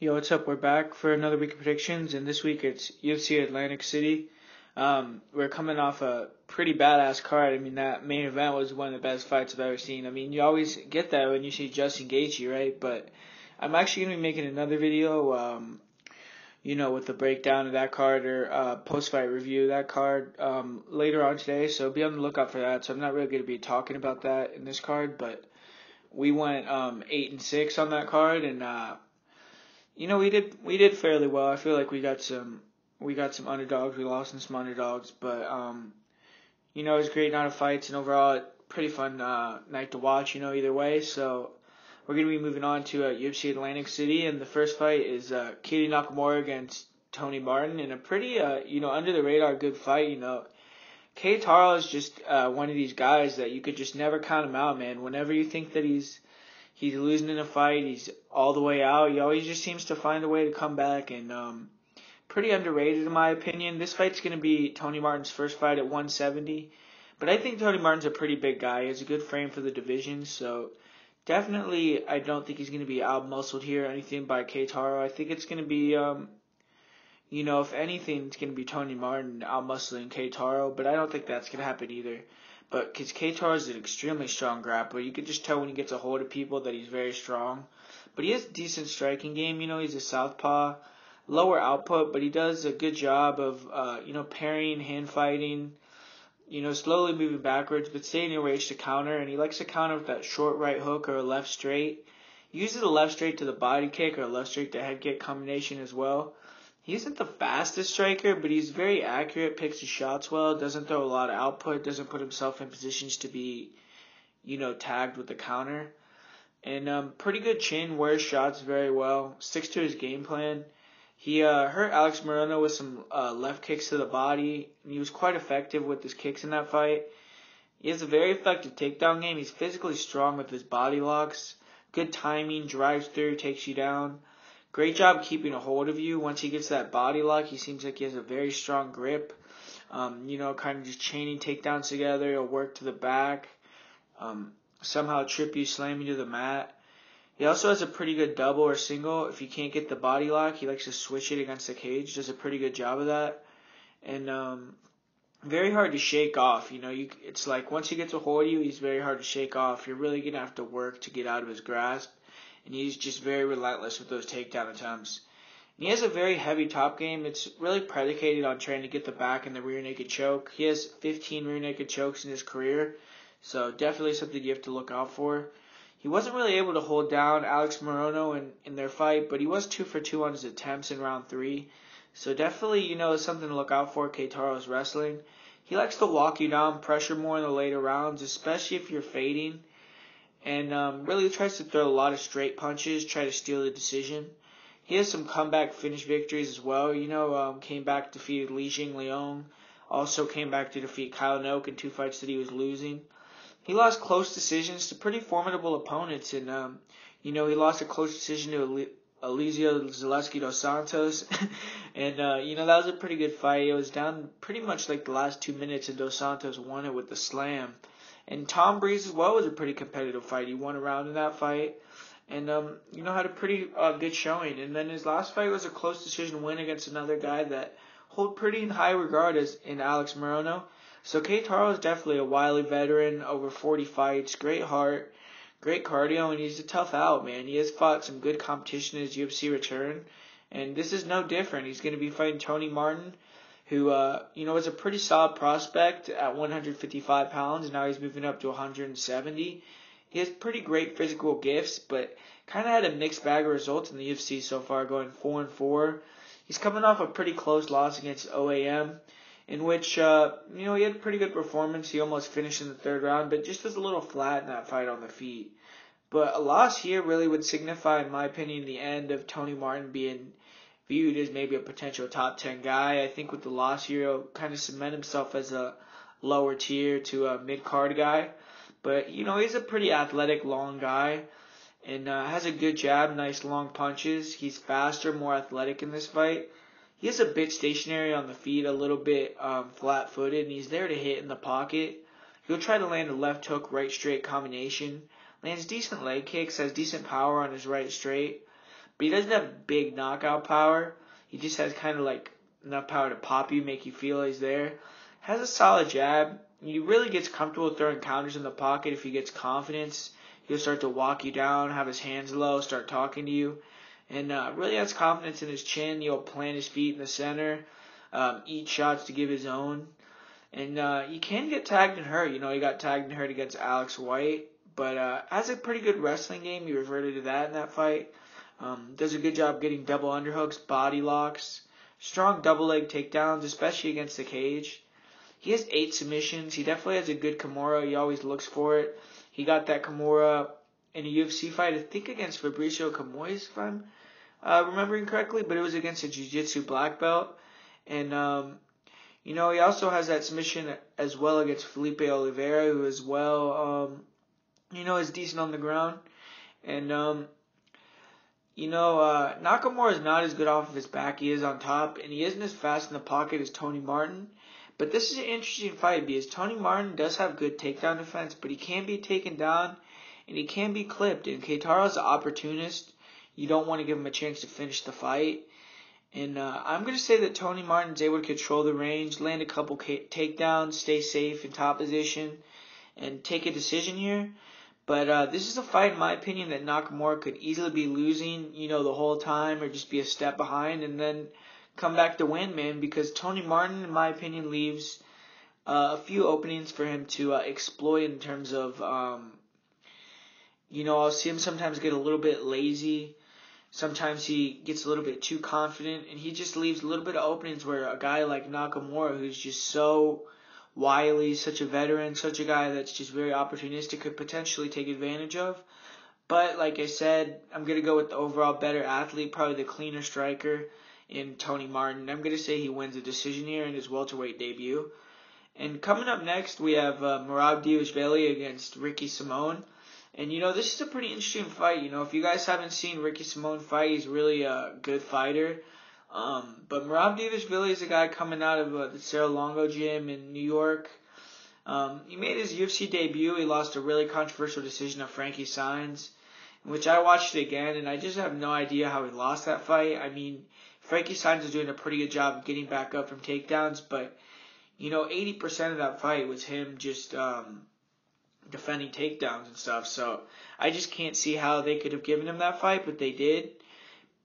Yo, what's up? We're back for another week of predictions, and this week it's UFC Atlantic City. We're coming off a pretty badass card. I mean, that main event was one of the best fights I've ever seen. I mean, you always get that when you see Justin Gaethje, right? But I'm actually going to be making another video, with the breakdown of that card or post-fight review of that card later on today. So be on the lookout for that. So I'm not really going to be talking about that in this card, but we went 8-6 on that card, and we did fairly well. I feel like we got some underdogs. We lost some underdogs, but it was a great night of fights, and overall pretty fun night to watch. Either way. So we're gonna be moving on to UFC Atlantic City, and the first fight is Katie Nakamura against Tony Martin in a pretty under the radar good fight. Kei Taro is just one of these guys that you could just never count him out, man. Whenever you think that he's losing in a fight, he's all the way out. He always just seems to find a way to come back, and pretty underrated in my opinion. This fight's going to be Tony Martin's first fight at 170, but I think Tony Martin's a pretty big guy. He has a good frame for the division, so definitely I don't think he's going to be out-muscled here or anything by Kei Taro. I think it's going to be, if anything, it's going to be Tony Martin out-muscling Kei Taro, but I don't think that's going to happen either. But because Kei Taro is an extremely strong grappler, you could just tell when he gets a hold of people that he's very strong. But he has a decent striking game. He's a southpaw, lower output, but he does a good job of, parrying, hand fighting, slowly moving backwards, but staying in range to counter. And he likes to counter with that short right hook or a left straight. He uses a left straight to the body kick or a left straight to head kick combination as well. He isn't the fastest striker, but he's very accurate, picks his shots well, doesn't throw a lot of output, doesn't put himself in positions to be, tagged with the counter. And pretty good chin, wears shots very well, sticks to his game plan. He hurt Alex Morono with some left kicks to the body, and he was quite effective with his kicks in that fight. He has a very effective takedown game. He's physically strong with his body locks, good timing, drives through, takes you down. Great job keeping a hold of you. Once he gets that body lock, he seems like he has a very strong grip. Kind of just chaining takedowns together. He'll work to the back. Somehow trip you, slam you to the mat. He also has a pretty good double or single. If you can't get the body lock, he likes to switch it against the cage. Does a pretty good job of that. And very hard to shake off. It's like once he gets a hold of you, he's very hard to shake off. You're really going to have to work to get out of his grasp. And he's just very relentless with those takedown attempts. And he has a very heavy top game. It's really predicated on trying to get the back and the rear naked choke. He has 15 rear naked chokes in his career, so definitely something you have to look out for. He wasn't really able to hold down Alex Morono in their fight, but he was 2 for 2 on his attempts in round 3. So definitely, something to look out for. Kei Taro's wrestling. He likes to walk you down, pressure more in the later rounds, especially if you're fading. And really tries to throw a lot of straight punches, try to steal the decision. He has some comeback finish victories as well. Came back, defeated Li Jingliang. Also came back to defeat Kyle Noak in 2 fights that he was losing. He lost close decisions to pretty formidable opponents. And, he lost a close decision to Elizeu Zaleski dos Santos. And, that was a pretty good fight. It was down pretty much like the last 2 minutes, and dos Santos won it with the slam. And Tom Breeze as well was a pretty competitive fight. He won a round in that fight and, had a pretty good showing. And then his last fight was a close decision win against another guy that hold pretty in high regard as in Alex Morono. So Kei Taro is definitely a wily veteran, over 40 fights, great heart, great cardio, and he's a tough out, man. He has fought some good competition in his UFC return, and this is no different. He's going to be fighting Tony Martin, who, is a pretty solid prospect at 155 pounds, and now he's moving up to 170. He has pretty great physical gifts, but kind of had a mixed bag of results in the UFC so far, going 4-4. He's coming off a pretty close loss against OAM, in which, he had a pretty good performance. He almost finished in the 3rd round, but just was a little flat in that fight on the feet. But a loss here really would signify, in my opinion, the end of Tony Martin being viewed as maybe a potential top 10 guy. I think with the loss here, he'll kind of cement himself as a lower tier to a mid-card guy. But, he's a pretty athletic, long guy and has a good jab, nice long punches. He's faster, more athletic in this fight. He is a bit stationary on the feet, a little bit flat-footed, and he's there to hit in the pocket. He'll try to land a left hook, right straight combination. Lands decent leg kicks, has decent power on his right straight. but he doesn't have big knockout power. He just has kind of like enough power to pop you, make you feel he's there. Has a solid jab. He really gets comfortable throwing counters in the pocket if he gets confidence. He'll start to walk you down, have his hands low, start talking to you. And really has confidence in his chin. He'll plant his feet in the center, eat shots to give his own. And he can get tagged and hurt. He got tagged and hurt against Alex White. But has a pretty good wrestling game. He reverted to that in that fight. Does a good job getting double underhooks, body locks, strong double leg takedowns, especially against the cage. He has 8 submissions. He definitely has a good Kimura. He always looks for it. He got that Kimura in a UFC fight, I think against Fabricio Camoes, if I'm remembering correctly, but it was against a jiu-jitsu black belt. And, he also has that submission as well against Felipe Oliveira, who as well, is decent on the ground. And, Nakamura is not as good off of his back. He is on top, and he isn't as fast in the pocket as Tony Martin. But this is an interesting fight because Tony Martin does have good takedown defense, but he can be taken down and he can be clipped. And Keitaro's an opportunist. You don't want to give him a chance to finish the fight. And I'm going to say that Tony Martin's able to control the range, land a couple takedowns, stay safe in top position, and take a decision here. But this is a fight, in my opinion, that Nakamura could easily be losing, the whole time or just be a step behind and then come back to win, man, because Tony Martin, in my opinion, leaves a few openings for him to exploit in terms of, I'll see him sometimes get a little bit lazy. Sometimes he gets a little bit too confident, and he just leaves a little bit of openings where a guy like Nakamura, who's just so wily, such a veteran, such a guy that's just very opportunistic, could potentially take advantage of. But like I said, I'm going to go with the overall better athlete, probably the cleaner striker in Tony Martin. I'm going to say he wins a decision here in his welterweight debut. And coming up next, we have Merab Dvalishvili against Ricky Simon. And, this is a pretty interesting fight. If you guys haven't seen Ricky Simon fight, he's really a good fighter. But Merab Dvalishvili is a guy coming out of the Cerro Longo gym in New York. He made his UFC debut. He lost a really controversial decision of Frankie Saenz, which I watched it again, and I just have no idea how he lost that fight. I mean, Frankie Saenz is doing a pretty good job of getting back up from takedowns, but, 80% of that fight was him just defending takedowns and stuff. So I just can't see how they could have given him that fight, but they did.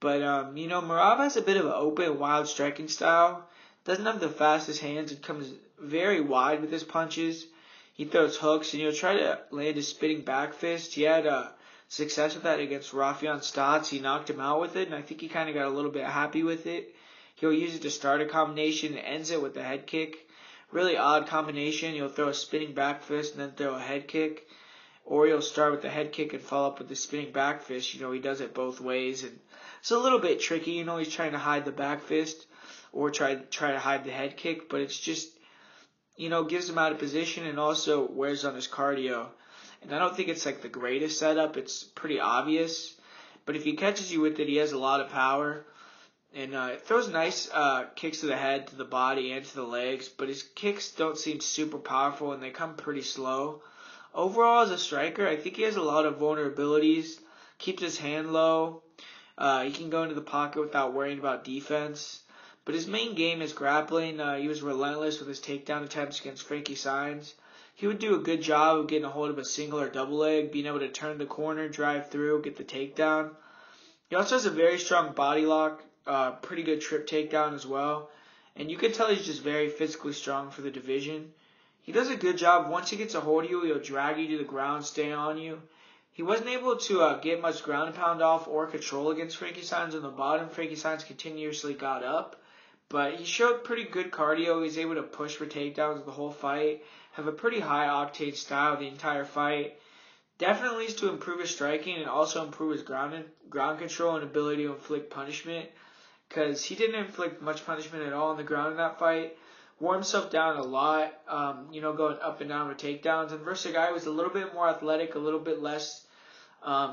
But, Merab has a bit of an open, wild striking style. Doesn't have the fastest hands. It comes very wide with his punches. He throws hooks, and he'll try to land a spinning back fist. He had success with that against Rafion Stotts. He knocked him out with it, and I think he kind of got a little bit happy with it. He'll use it to start a combination and ends it with a head kick. Really odd combination. He'll throw a spinning back fist and then throw a head kick. Or he'll start with the head kick and follow up with the spinning back fist. He does it both ways. And it's a little bit tricky. He's trying to hide the back fist or try to hide the head kick. But it's just, gives him out of position and also wears on his cardio. And I don't think it's like the greatest setup. It's pretty obvious. But if he catches you with it, he has a lot of power. And it throws nice kicks to the head, to the body, and to the legs. But his kicks don't seem super powerful, and they come pretty slow. Overall, as a striker, I think he has a lot of vulnerabilities. Keeps his hand low. He can go into the pocket without worrying about defense. But his main game is grappling. He was relentless with his takedown attempts against Frankie Saenz. He would do a good job of getting a hold of a single or double leg, being able to turn the corner, drive through, get the takedown. He also has a very strong body lock. Pretty good trip takedown as well. And you can tell he's just very physically strong for the division. He does a good job. Once he gets a hold of you, he'll drag you to the ground, stay on you. He wasn't able to get much ground and pound off or control against Frankie Saenz on the bottom. Frankie Saenz continuously got up. But he showed pretty good cardio. He was able to push for takedowns the whole fight. Have a pretty high octane style the entire fight. Definitely needs to improve his striking and also improve his ground control and ability to inflict punishment. Because he didn't inflict much punishment at all on the ground in that fight. Wore himself down a lot, going up and down with takedowns. And versus a guy who was a little bit more athletic, a little bit less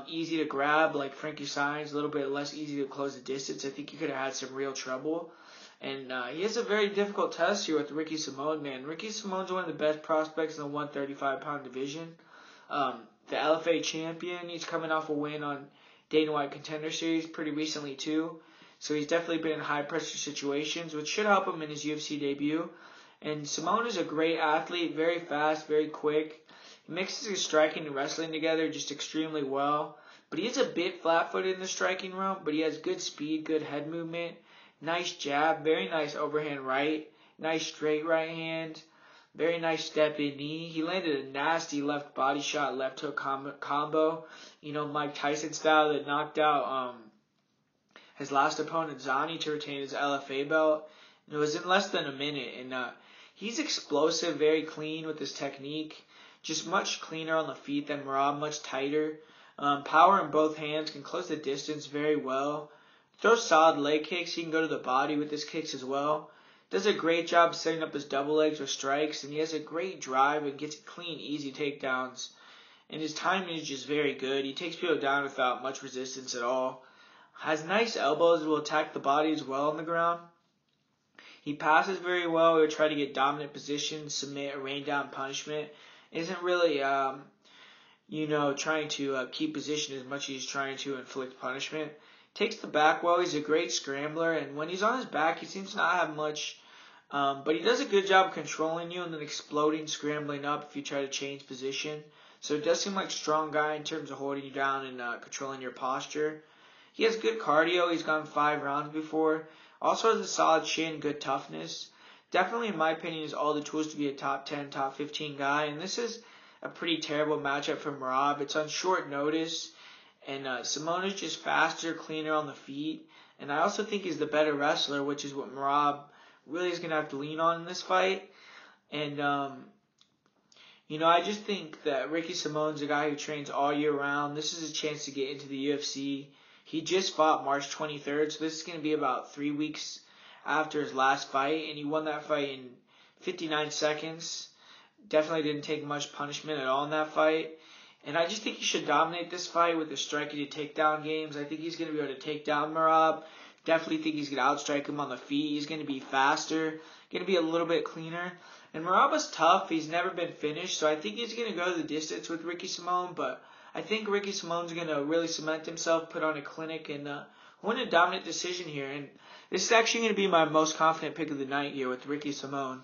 easy to grab, like Frankie Saenz, a little bit less easy to close the distance. I think he could have had some real trouble. And he has a very difficult test here with Ricky Simon, man. Ricky Simon's one of the best prospects in the 135-pound division. The LFA champion, he's coming off a win on Dana White Contender Series pretty recently too. So he's definitely been in high-pressure situations, which should help him in his UFC debut. And Simone is a great athlete, very fast, very quick. He mixes his striking and wrestling together just extremely well. But he is a bit flat-footed in the striking realm, but he has good speed, good head movement, nice jab, very nice overhand right, nice straight right hand, very nice step-in knee. He landed a nasty left body shot, left hook combo, Mike Tyson style that knocked out his last opponent, Zani, to retain his LFA belt. It was in less than a minute, and he's explosive, very clean with his technique, just much cleaner on the feet than Merab, much tighter. Power in both hands, can close the distance very well. Throws solid leg kicks. He can go to the body with his kicks as well. Does a great job setting up his double legs or strikes, and he has a great drive and gets clean, easy takedowns. And his timing is just very good. He takes people down without much resistance at all. Has nice elbows, will attack the body as well on the ground. He passes very well. He'll try to get dominant position, submit, or rain down punishment. Isn't really, trying to keep position as much as he's trying to inflict punishment. Takes the back well. He's a great scrambler, and when he's on his back, he seems to not have much, but he does a good job controlling you and then exploding, scrambling up if you try to change position. So it does seem like a strong guy in terms of holding you down and controlling your posture. He has good cardio. He's gone 5 rounds before. Also has a solid chin, good toughness. Definitely, in my opinion, has all the tools to be a top 10, top 15 guy. And this is a pretty terrible matchup for Merab. It's on short notice. And Simone is just faster, cleaner on the feet. And I also think he's the better wrestler, which is what Merab really is going to have to lean on in this fight. And, I just think that Ricky Simone's a guy who trains all year round. This is a chance to get into the UFC. He just fought March 23rd, so this is going to be about 3 weeks after his last fight. And he won that fight in 59 seconds. Definitely didn't take much punishment at all in that fight. And I just think he should dominate this fight with his striking to takedown games. I think he's going to be able to take down Merab. Definitely think he's going to outstrike him on the feet. He's going to be faster, going to be a little bit cleaner. And Merab is tough. He's never been finished, so I think he's going to go the distance with Ricky Simone. But I think Ricky Simone's going to really cement himself, put on a clinic, and win a dominant decision here. And this is actually going to be my most confident pick of the night here with Ricky Simone.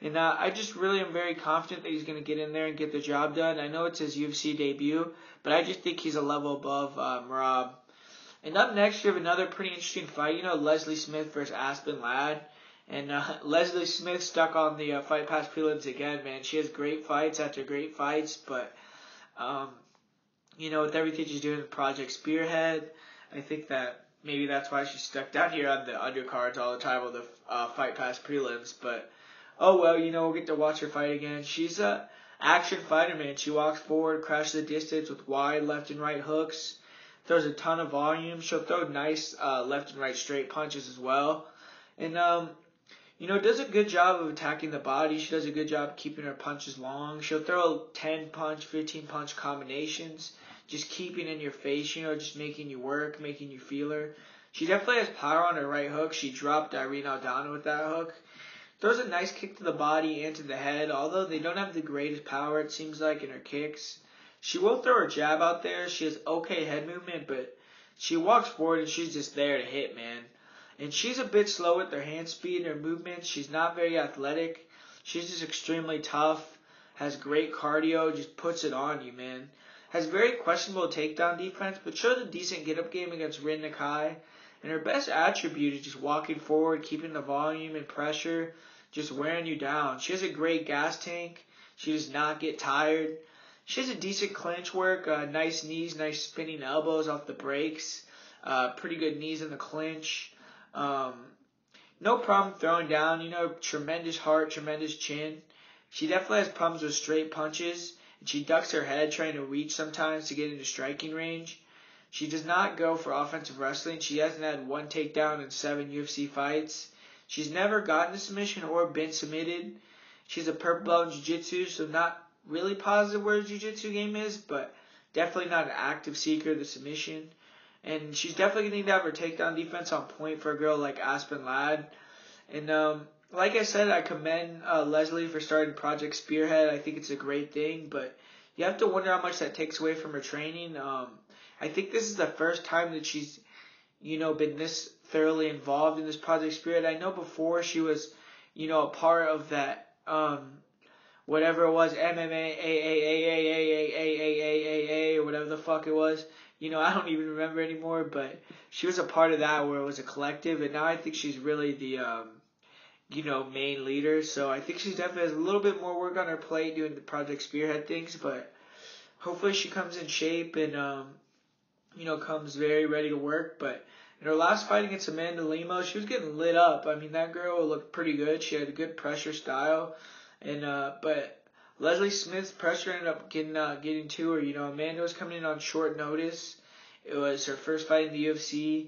And I just really am very confident that he's going to get in there and get the job done. I know it's his UFC debut, but I just think he's a level above Merab. And up next, you have another pretty interesting fight. Leslie Smith versus Aspen Ladd. And Leslie Smith stuck on the Fight Pass prelims again, man. She has great fights after great fights, but, with everything she's doing with Project Spearhead, I think that maybe that's why she's stuck down here on the undercards all the time with the Fight Pass prelims, but oh well, we'll get to watch her fight again. She's a action fighter, man. She walks forward, crashes the distance with wide left and right hooks, throws a ton of volume. She'll throw nice left and right straight punches as well. And, does a good job of attacking the body. She does a good job keeping her punches long. She'll throw 10-punch, 15-punch combinations, just keeping in your face, just making you work, making you feel her. She definitely has power on her right hook. She dropped Irene Aldana with that hook. Throws a nice kick to the body and to the head, although they don't have the greatest power, it seems like, in her kicks. She will throw her jab out there. She has okay head movement, but she walks forward and she's just there to hit, man. And she's a bit slow with her hand speed and her movements. She's not very athletic. She's just extremely tough, has great cardio, just puts it on you, man. Has very questionable takedown defense, but showed a decent get-up game against Rin Nakai. And her best attribute is just walking forward, keeping the volume and pressure, just wearing you down. She has a great gas tank. She does not get tired. She has a decent clinch work, nice knees, nice spinning elbows off the breaks, pretty good knees in the clinch. No problem throwing down, tremendous heart, tremendous chin. She definitely has problems with straight punches, and she ducks her head trying to reach sometimes to get into striking range. She does not go for offensive wrestling. She hasn't had one takedown in 7 UFC fights. She's never gotten a submission or been submitted. She's a purple belt in jiu-jitsu, so not really positive where her jiu-jitsu game is, but definitely not an active seeker of the submission. And she's definitely going to need to have her takedown defense on point for a girl like Aspen Ladd. And like I said, I commend Leslie for starting Project Spearhead. I think it's a great thing, but you have to wonder how much that takes away from her training. I think this is the first time that she's, been this thoroughly involved in this Project Spirit. I know before she was, a part of that, whatever it was, MMA, or whatever the fuck it was. I don't even remember anymore, but she was a part of that where it was a collective, and now I think she's really the, main leader. So I think she definitely has a little bit more work on her plate doing the Project Spearhead things, but hopefully she comes in shape and, comes very ready to work. But in her last fight against Amanda Lemos, she was getting lit up. I mean, that girl looked pretty good. She had a good pressure style. And but Leslie Smith's pressure ended up getting to her. Amanda was coming in on short notice. It was her first fight in the UFC,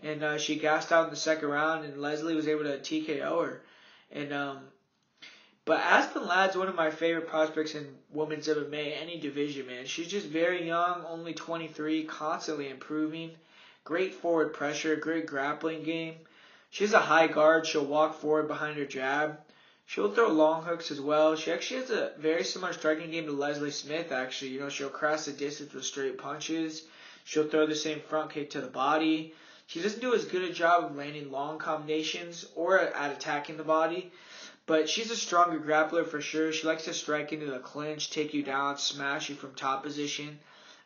and she gassed out in the second round, and Leslie was able to TKO her. And but Aspen Ladd's one of my favorite prospects in women's MMA, any division, man. She's just very young, only 23, constantly improving. Great forward pressure, great grappling game. She has a high guard. She'll walk forward behind her jab. She'll throw long hooks as well. She actually has a very similar striking game to Leslie Smith, actually. She'll cross the distance with straight punches. She'll throw the same front kick to the body. She doesn't do as good a job of landing long combinations or at attacking the body. But she's a stronger grappler for sure. She likes to strike into the clinch, take you down, smash you from top position.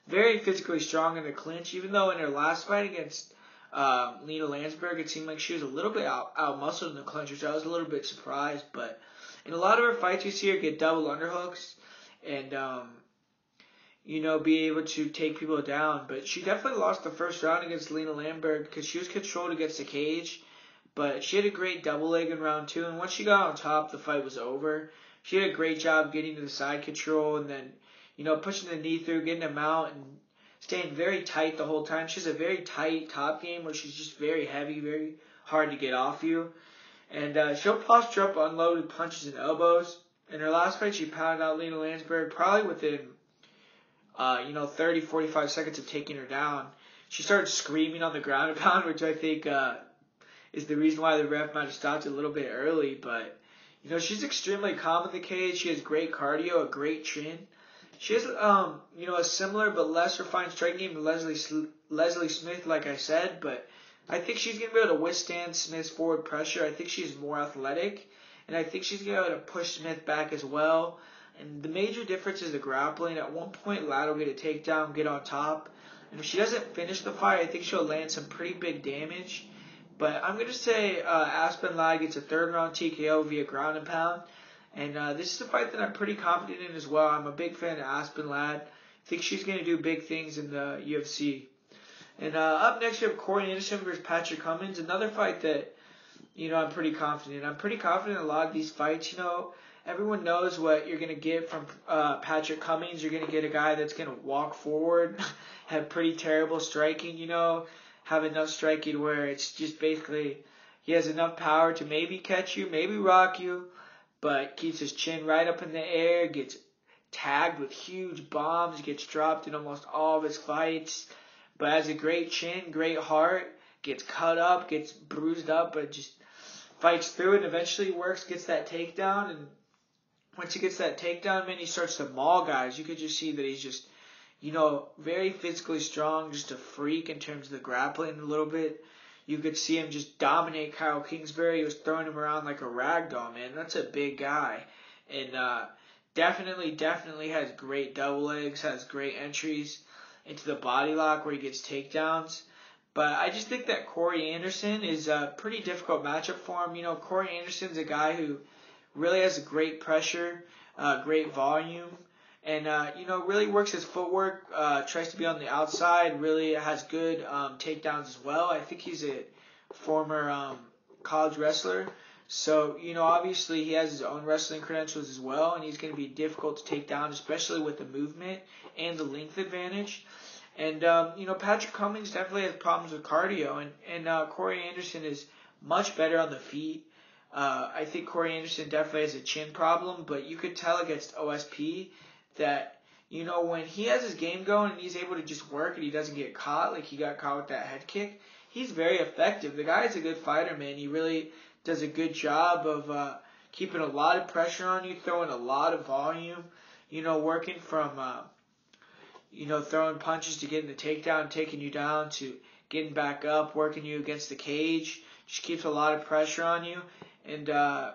Very physically strong in the clinch, even though in her last fight against Lena Landsberg, it seemed like she was a little bit out-muscled in the clinch, which I was a little bit surprised. But in a lot of her fights, you see her get double underhooks and, be able to take people down. But she definitely lost the first round against Lena Landberg because she was controlled against the cage. But she had a great double leg in round 2, and once she got on top, the fight was over. She had a great job getting to the side control and then, pushing the knee through, getting him out, and staying very tight the whole time. She has a very tight top game where she's just very heavy, very hard to get off you. And she'll posture up unloaded punches and elbows. In her last fight, she pounded out Lena Landsberg probably within, 30, 45 seconds of taking her down. She started screaming on the ground and pound, which I think is the reason why the ref might have stopped it a little bit early. But, she's extremely calm in the cage. She has great cardio, a great chin. She has, a similar but less refined striking game to Leslie Smith, like I said, but I think she's going to be able to withstand Smith's forward pressure. I think she's more athletic, and I think she's going to be able to push Smith back as well. And the major difference is the grappling. At one point, Ladd will get a takedown, get on top, and if she doesn't finish the fight, I think she'll land some pretty big damage. But I'm going to say Aspen Ladd gets a third-round TKO via ground and pound. And this is a fight that I'm pretty confident in as well. I'm a big fan of Aspen Ladd. I think she's going to do big things in the UFC. And up next, we have Corey Anderson versus Patrick Cummins. Another fight that, I'm pretty confident in. I'm pretty confident in a lot of these fights. Everyone knows what you're going to get from Patrick Cummins. You're going to get a guy that's going to walk forward, have pretty terrible striking, have enough striking where it's just basically he has enough power to maybe catch you, maybe rock you, but keeps his chin right up in the air, gets tagged with huge bombs, gets dropped in almost all of his fights, but has a great chin, great heart, gets cut up, gets bruised up, but just fights through it and eventually works, gets that takedown. And once he gets that takedown, man, he starts to maul guys. You could just see that he's just, very physically strong, just a freak in terms of the grappling a little bit. You could see him just dominate Kyle Kingsbury. He was throwing him around like a rag doll, man. That's a big guy. And definitely has great double legs, has great entries into the body lock where he gets takedowns. But I just think that Corey Anderson is a pretty difficult matchup for him. Corey Anderson's a guy who really has a great pressure, great volume, and, really works his footwork, tries to be on the outside, really has good takedowns as well. I think he's a former college wrestler. So, obviously he has his own wrestling credentials as well, and he's going to be difficult to take down, especially with the movement and the length advantage. And, Patrick Cummins definitely has problems with cardio, and Corey Anderson is much better on the feet. I think Corey Anderson definitely has a chin problem, but you could tell against OSP that, when he has his game going and he's able to just work and he doesn't get caught, like he got caught with that head kick, he's very effective. The guy's a good fighter, man. He really does a good job of keeping a lot of pressure on you, throwing a lot of volume, working from, throwing punches to getting the takedown, taking you down, to getting back up, working you against the cage. Just keeps a lot of pressure on you. And, I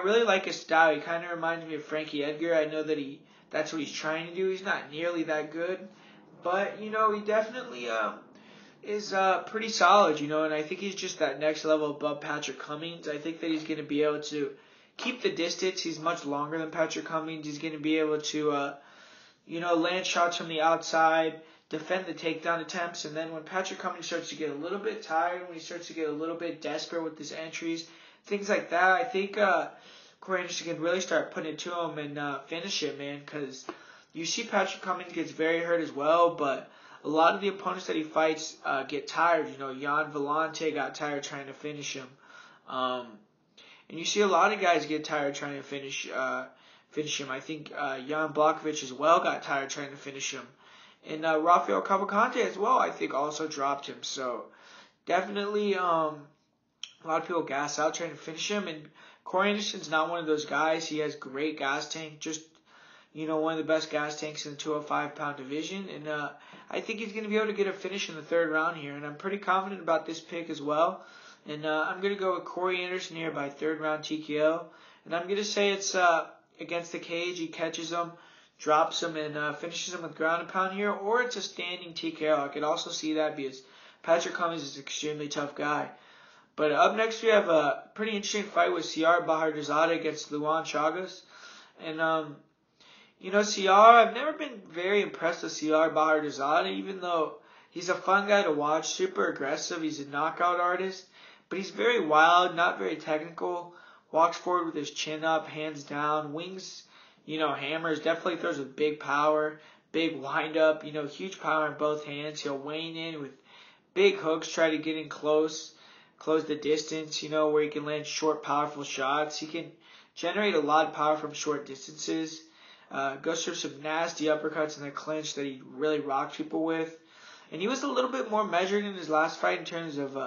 really like his style. He kind of reminds me of Frankie Edgar. I know that that's what he's trying to do. He's not nearly that good. But, he definitely is pretty solid, and I think he's just that next level above Patrick Cummings. I think that he's going to be able to keep the distance. He's much longer than Patrick Cummings. He's going to be able to, land shots from the outside, defend the takedown attempts, and then when Patrick Cummings starts to get a little bit tired, when he starts to get a little bit desperate with his entries, things like that, I think Corey Anderson can really start putting it to him and finish it, man, because you see Patrick Cummings gets very hurt as well, but a lot of the opponents that he fights get tired. Jan Vellante got tired trying to finish him. And you see a lot of guys get tired trying to finish him. I think Jan Blachowicz as well got tired trying to finish him. And Rafael Cavalcante as well, I think, also dropped him. So definitely a lot of people gas out trying to finish him. And Corey Anderson's not one of those guys. He has great gas tank, just one of the best gas tanks in the 205-pound division. And I think he's going to be able to get a finish in the third round here. And I'm pretty confident about this pick as well. And I'm going to go with Corey Anderson here by third round TKO. And I'm going to say it's against the cage. He catches him, drops him, and finishes him with ground and pound here. Or it's a standing TKO. I could also see that because Patrick Cummings is an extremely tough guy. But up next we have a pretty interesting fight with Ciar Bahadurzadeh against Luan Chagas. And Ciar, I've never been very impressed with Ciar Bahadurzadeh, even though he's a fun guy to watch, super aggressive, he's a knockout artist, but he's very wild, not very technical, walks forward with his chin up, hands down, wings, hammers, definitely throws with big power, big wind up, huge power in both hands. He'll weigh in with big hooks, try to get in close the distance, where he can land short, powerful shots. He can generate a lot of power from short distances. Goes through some nasty uppercuts in the clinch that he really rocked people with. And he was a little bit more measured in his last fight in terms of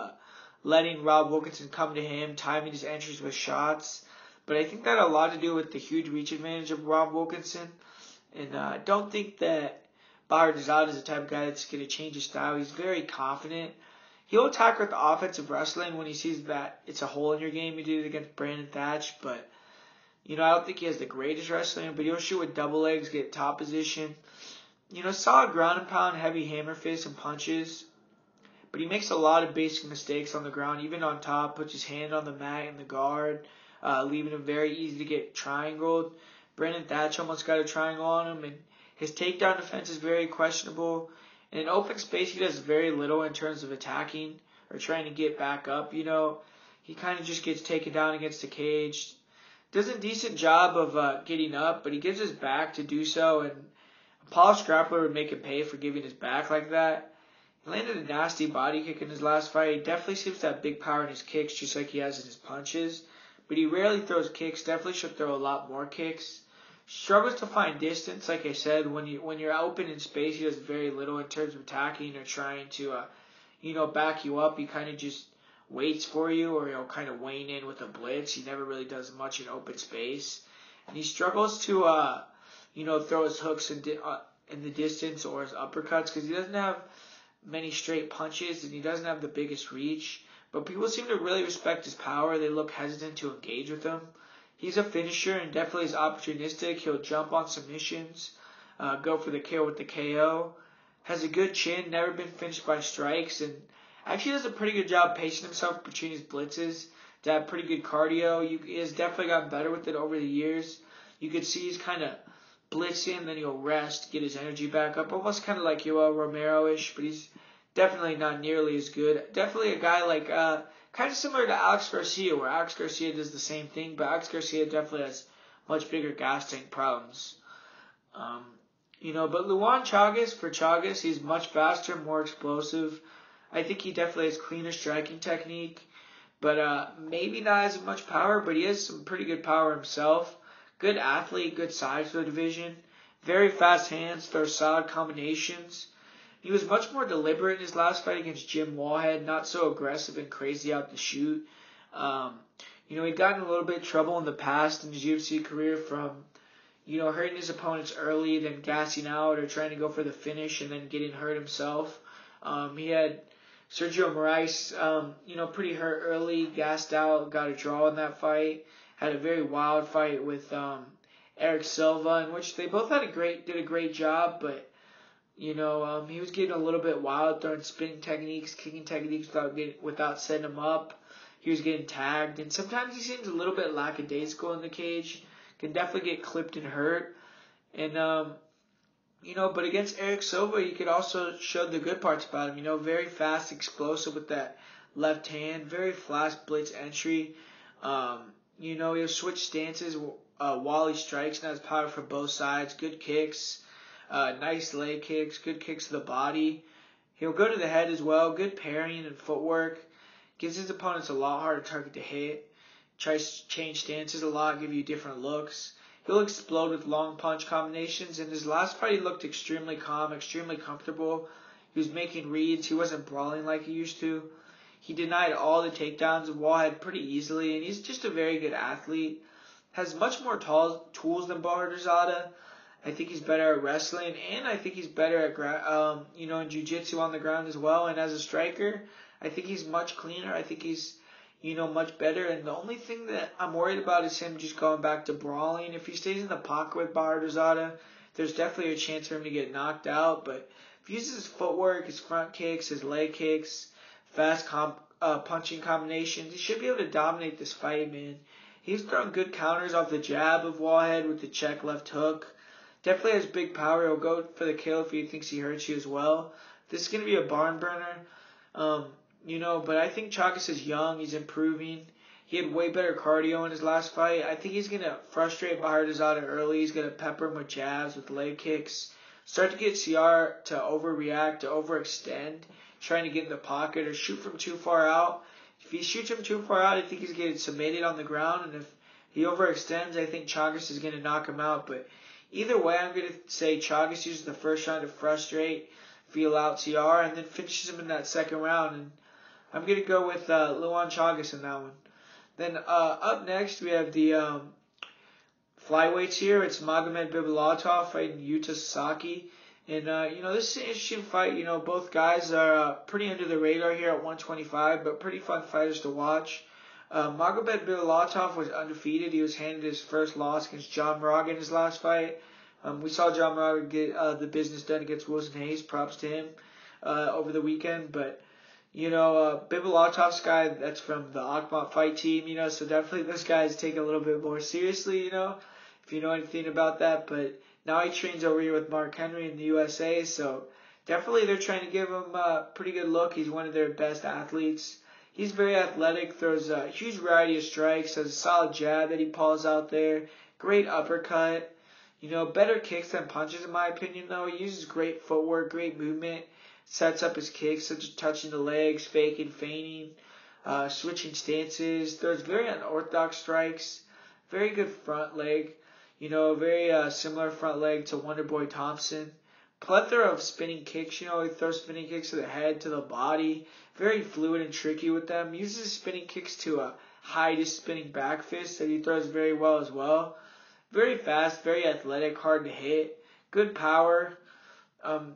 letting Rob Wilkinson come to him, timing his entries with shots. But I think that had a lot to do with the huge reach advantage of Rob Wilkinson. And I don't think that Bahadurzadeh is the type of guy that's going to change his style. He's very confident. He'll attack with the offensive wrestling when he sees that it's a hole in your game. He did it against Brandon Thatch, but I don't think he has the greatest wrestling, but he'll shoot with double legs, get top position. Solid ground and pound, heavy hammer fists and punches. But he makes a lot of basic mistakes on the ground, even on top, puts his hand on the mat in the guard, leaving him very easy to get triangled. Brandon Thatch almost got a triangle on him, and his takedown defense is very questionable. And in open space, he does very little in terms of attacking or trying to get back up. He kind of just gets taken down against the cage. Does a decent job of getting up, but he gives his back to do so, and a polished grappler would make him pay for giving his back like that. He landed a nasty body kick in his last fight. He definitely seems to have big power in his kicks, just like he has in his punches, but he rarely throws kicks. Definitely should throw a lot more kicks. Struggles to find distance, like I said. When you're open in space, he does very little in terms of attacking or trying to, back you up. He kind of just waits for you, or he'll kind of wane in with a blitz. He never really does much in open space. And he struggles to, throw his hooks in the distance or his uppercuts because he doesn't have many straight punches and he doesn't have the biggest reach. But people seem to really respect his power. They look hesitant to engage with him. He's a finisher and definitely is opportunistic. He'll jump on submissions, go for the kill with the KO. Has a good chin, never been finished by strikes, and actually does a pretty good job pacing himself between his blitzes to have pretty good cardio. He has definitely gotten better with it over the years. You could see he's kind of blitzing, then he'll rest, get his energy back up, almost kind of like Yoel Romero-ish, but he's definitely not nearly as good. Definitely a guy like, kind of similar to Alex Garcia, where Alex Garcia does the same thing, but Alex Garcia definitely has much bigger gas tank problems. But Luan Chagas, for Chagas, he's much faster, more explosive. I think he definitely has cleaner striking technique, but maybe not as much power, but he has some pretty good power himself. Good athlete, good size for the division. Very fast hands, throws solid combinations. He was much more deliberate in his last fight against Jim Wallhead, not so aggressive and crazy out the chute. He'd gotten a little bit of trouble in the past in his UFC career from, hurting his opponents early, then gassing out or trying to go for the finish and then getting hurt himself. He had Sergio Moraes, pretty hurt early, gassed out, got a draw in that fight. Had a very wild fight with Eric Silva, in which they both did a great job, but he was getting a little bit wild, throwing spinning techniques, kicking techniques without setting him up. He was getting tagged, and sometimes he seems a little bit lackadaisical in the cage. Can definitely get clipped and hurt. And, but against Eric Silva, you could also show the good parts about him. Very fast, explosive with that left hand, very flash blitz entry. He'll switch stances while he strikes and has power from both sides. Good kicks, nice leg kicks, good kicks to the body. He'll go to the head as well. Good parrying and footwork. Gives his opponents a lot harder target to hit. Tries to change stances a lot, give you different looks. He'll explode with long punch combinations. In his last fight, he looked extremely calm, extremely comfortable. He was making reads. He wasn't brawling like he used to. He denied all the takedowns of Wallhead pretty easily, and he's just a very good athlete. Has much more tools than Barboza. I think he's better at wrestling, and I think he's better at in jiu-jitsu on the ground as well. And as a striker, I think he's much cleaner. I think he's much better. And the only thing that I'm worried about is him just going back to brawling. If he stays in the pocket with Barboza, there's definitely a chance for him to get knocked out. But if he uses his footwork, his front kicks, his leg kicks, fast punching combinations, he should be able to dominate this fight, man. He's throwing good counters off the jab of Wallhead with the check left hook. Definitely has big power. He'll go for the kill if he thinks he hurts you as well. This is going to be a barn burner. But I think Chagas is young. He's improving. He had way better cardio in his last fight. I think he's going to frustrate Barboza early. He's going to pepper him with jabs, with leg kicks. Start to get CR to overreact, to overextend, trying to get in the pocket or shoot from too far out. If he shoots him too far out, I think he's getting submitted on the ground. And if he overextends, I think Chagas is going to knock him out. But either way, I'm going to say Chagas uses the first round to frustrate, feel out CR, and then finishes him in that second round. And I'm going to go with Luan Chagas in that one. Then up next, we have the flyweights here. It's Magomed Bibulatov fighting Yuta Sasaki. And, this is an interesting fight. Both guys are pretty under the radar here at 125, but pretty fun fighters to watch. Magomed Bibulatov was undefeated. He was handed his first loss against John Moraga in his last fight. We saw John Moraga get the business done against Wilson Hayes. Props to him over the weekend. But, Bibulatov's guy, that's from the Akhmat fight team, so definitely those guys take it a little bit more seriously, if you know anything about that. But now he trains over here with Mark Henry in the USA, so definitely they're trying to give him a pretty good look. He's one of their best athletes. He's very athletic, throws a huge variety of strikes, has a solid jab that he pulls out there, great uppercut, better kicks than punches in my opinion though. He uses great footwork, great movement, sets up his kicks such as touching the legs, faking, feigning, switching stances, throws very unorthodox strikes, very good front leg, very similar front leg to Wonderboy Thompson. Plethora of spinning kicks, he throws spinning kicks to the head, to the body, very fluid and tricky with them. Uses spinning kicks to hide his spinning back fist that he throws very well as well. Very fast, very athletic, hard to hit, good power.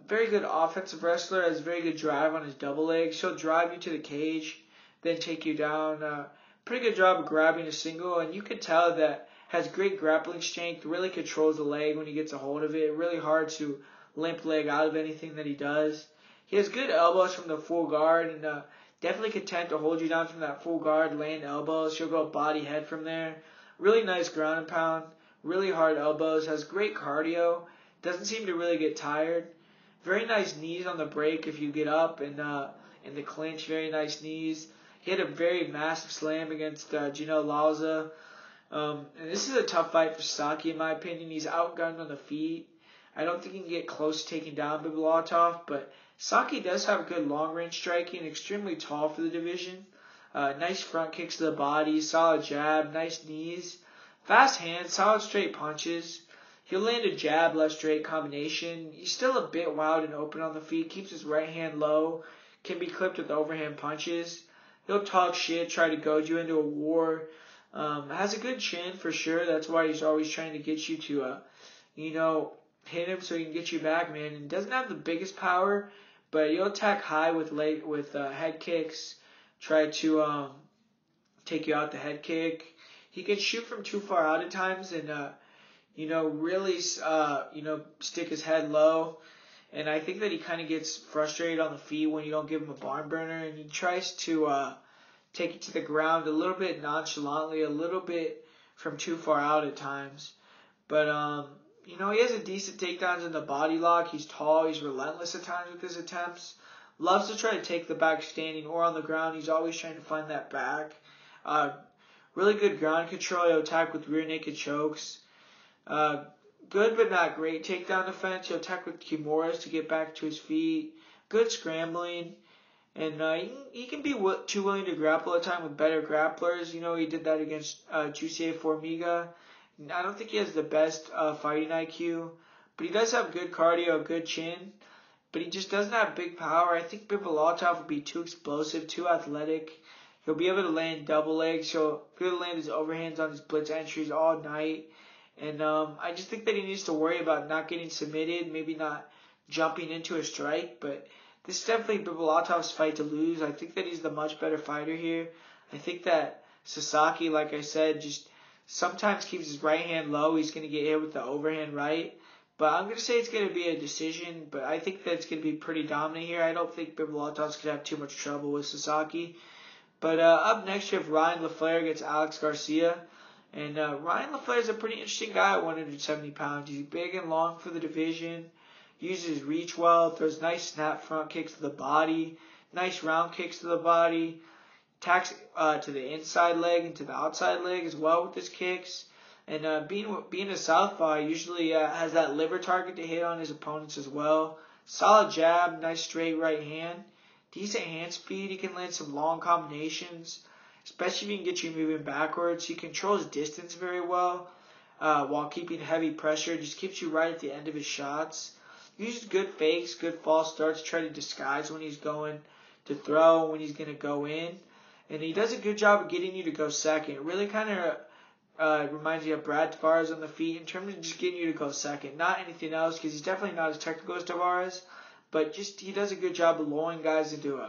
Very good offensive wrestler, has very good drive on his double legs. He'll drive you to the cage, then take you down. Pretty good job of grabbing a single, and you could tell that has great grappling strength, really controls the leg when he gets a hold of it. Really hard to limp leg out of anything that he does. He has good elbows from the full guard, and definitely content to hold you down from that full guard, land elbows. He'll go body head from there. Really nice ground and pound, really hard elbows, has great cardio, doesn't seem to really get tired. Very nice knees on the break if you get up, and in the clinch, very nice knees. He had a very massive slam against Gino Lauza. And this is a tough fight for Sasaki in my opinion. He's outgunned on the feet. I don't think he can get close to taking down Bibulatov, but Sasaki does have good long-range striking, extremely tall for the division. Nice front kicks to the body, solid jab, nice knees, fast hands, solid straight punches. He'll land a jab, left straight combination. He's still a bit wild and open on the feet, keeps his right hand low, can be clipped with overhand punches. He'll talk shit, try to goad you into a war. Has a good chin for sure. That's why he's always trying to get you to, hit him so he can get you back, man. And doesn't have the biggest power, but he'll attack high with head kicks. Try to take you out the head kick. He can shoot from too far out at times, and really stick his head low. And I think that he kind of gets frustrated on the feet when you don't give him a barn burner, and he tries to take it to the ground a little bit nonchalantly, a little bit from too far out at times. But, he has a decent takedowns in the body lock. He's tall. He's relentless at times with his attempts. Loves to try to take the back standing or on the ground. He's always trying to find that back. Really good ground control. He'll attack with rear naked chokes. Good but not great takedown defense. He'll attack with kimuras to get back to his feet. Good scrambling. And he can be too willing to grapple at time with better grapplers. He did that against Jussier Formiga. I don't think he has the best fighting IQ, but he does have good cardio, good chin, but he just doesn't have big power. I think Bibulatov will be too explosive, too athletic. He'll be able to land double legs. He'll be able to land his overhands on his blitz entries all night. And I just think that he needs to worry about not getting submitted, maybe not jumping into a strike, but this is definitely Bibulatov's fight to lose. I think that he's the much better fighter here. I think that Sasaki, like I said, just sometimes keeps his right hand low. He's going to get hit with the overhand right. But I'm going to say it's going to be a decision, but I think that it's going to be pretty dominant here. I don't think Bibulatov's going to have too much trouble with Sasaki. But up next, you have Ryan Laflare against Alex Garcia. And Ryan Laflare is a pretty interesting guy at 170 pounds. He's big and long for the division. Uses his reach well, throws nice snap front kicks to the body, nice round kicks to the body, attacks to the inside leg and to the outside leg as well with his kicks. And being a southpaw, he usually has that liver target to hit on his opponents as well. Solid jab, nice straight right hand, decent hand speed. He can land some long combinations, especially if he can get you moving backwards. He controls distance very well while keeping heavy pressure. Just keeps you right at the end of his shots. Uses good fakes, good false starts, try to disguise when he's going to throw, when he's going to go in. And he does a good job of getting you to go second. It really kind of reminds you of Brad Tavares on the feet in terms of just getting you to go second. Not anything else, because he's definitely not as technical as Tavares. But just he does a good job of lulling guys into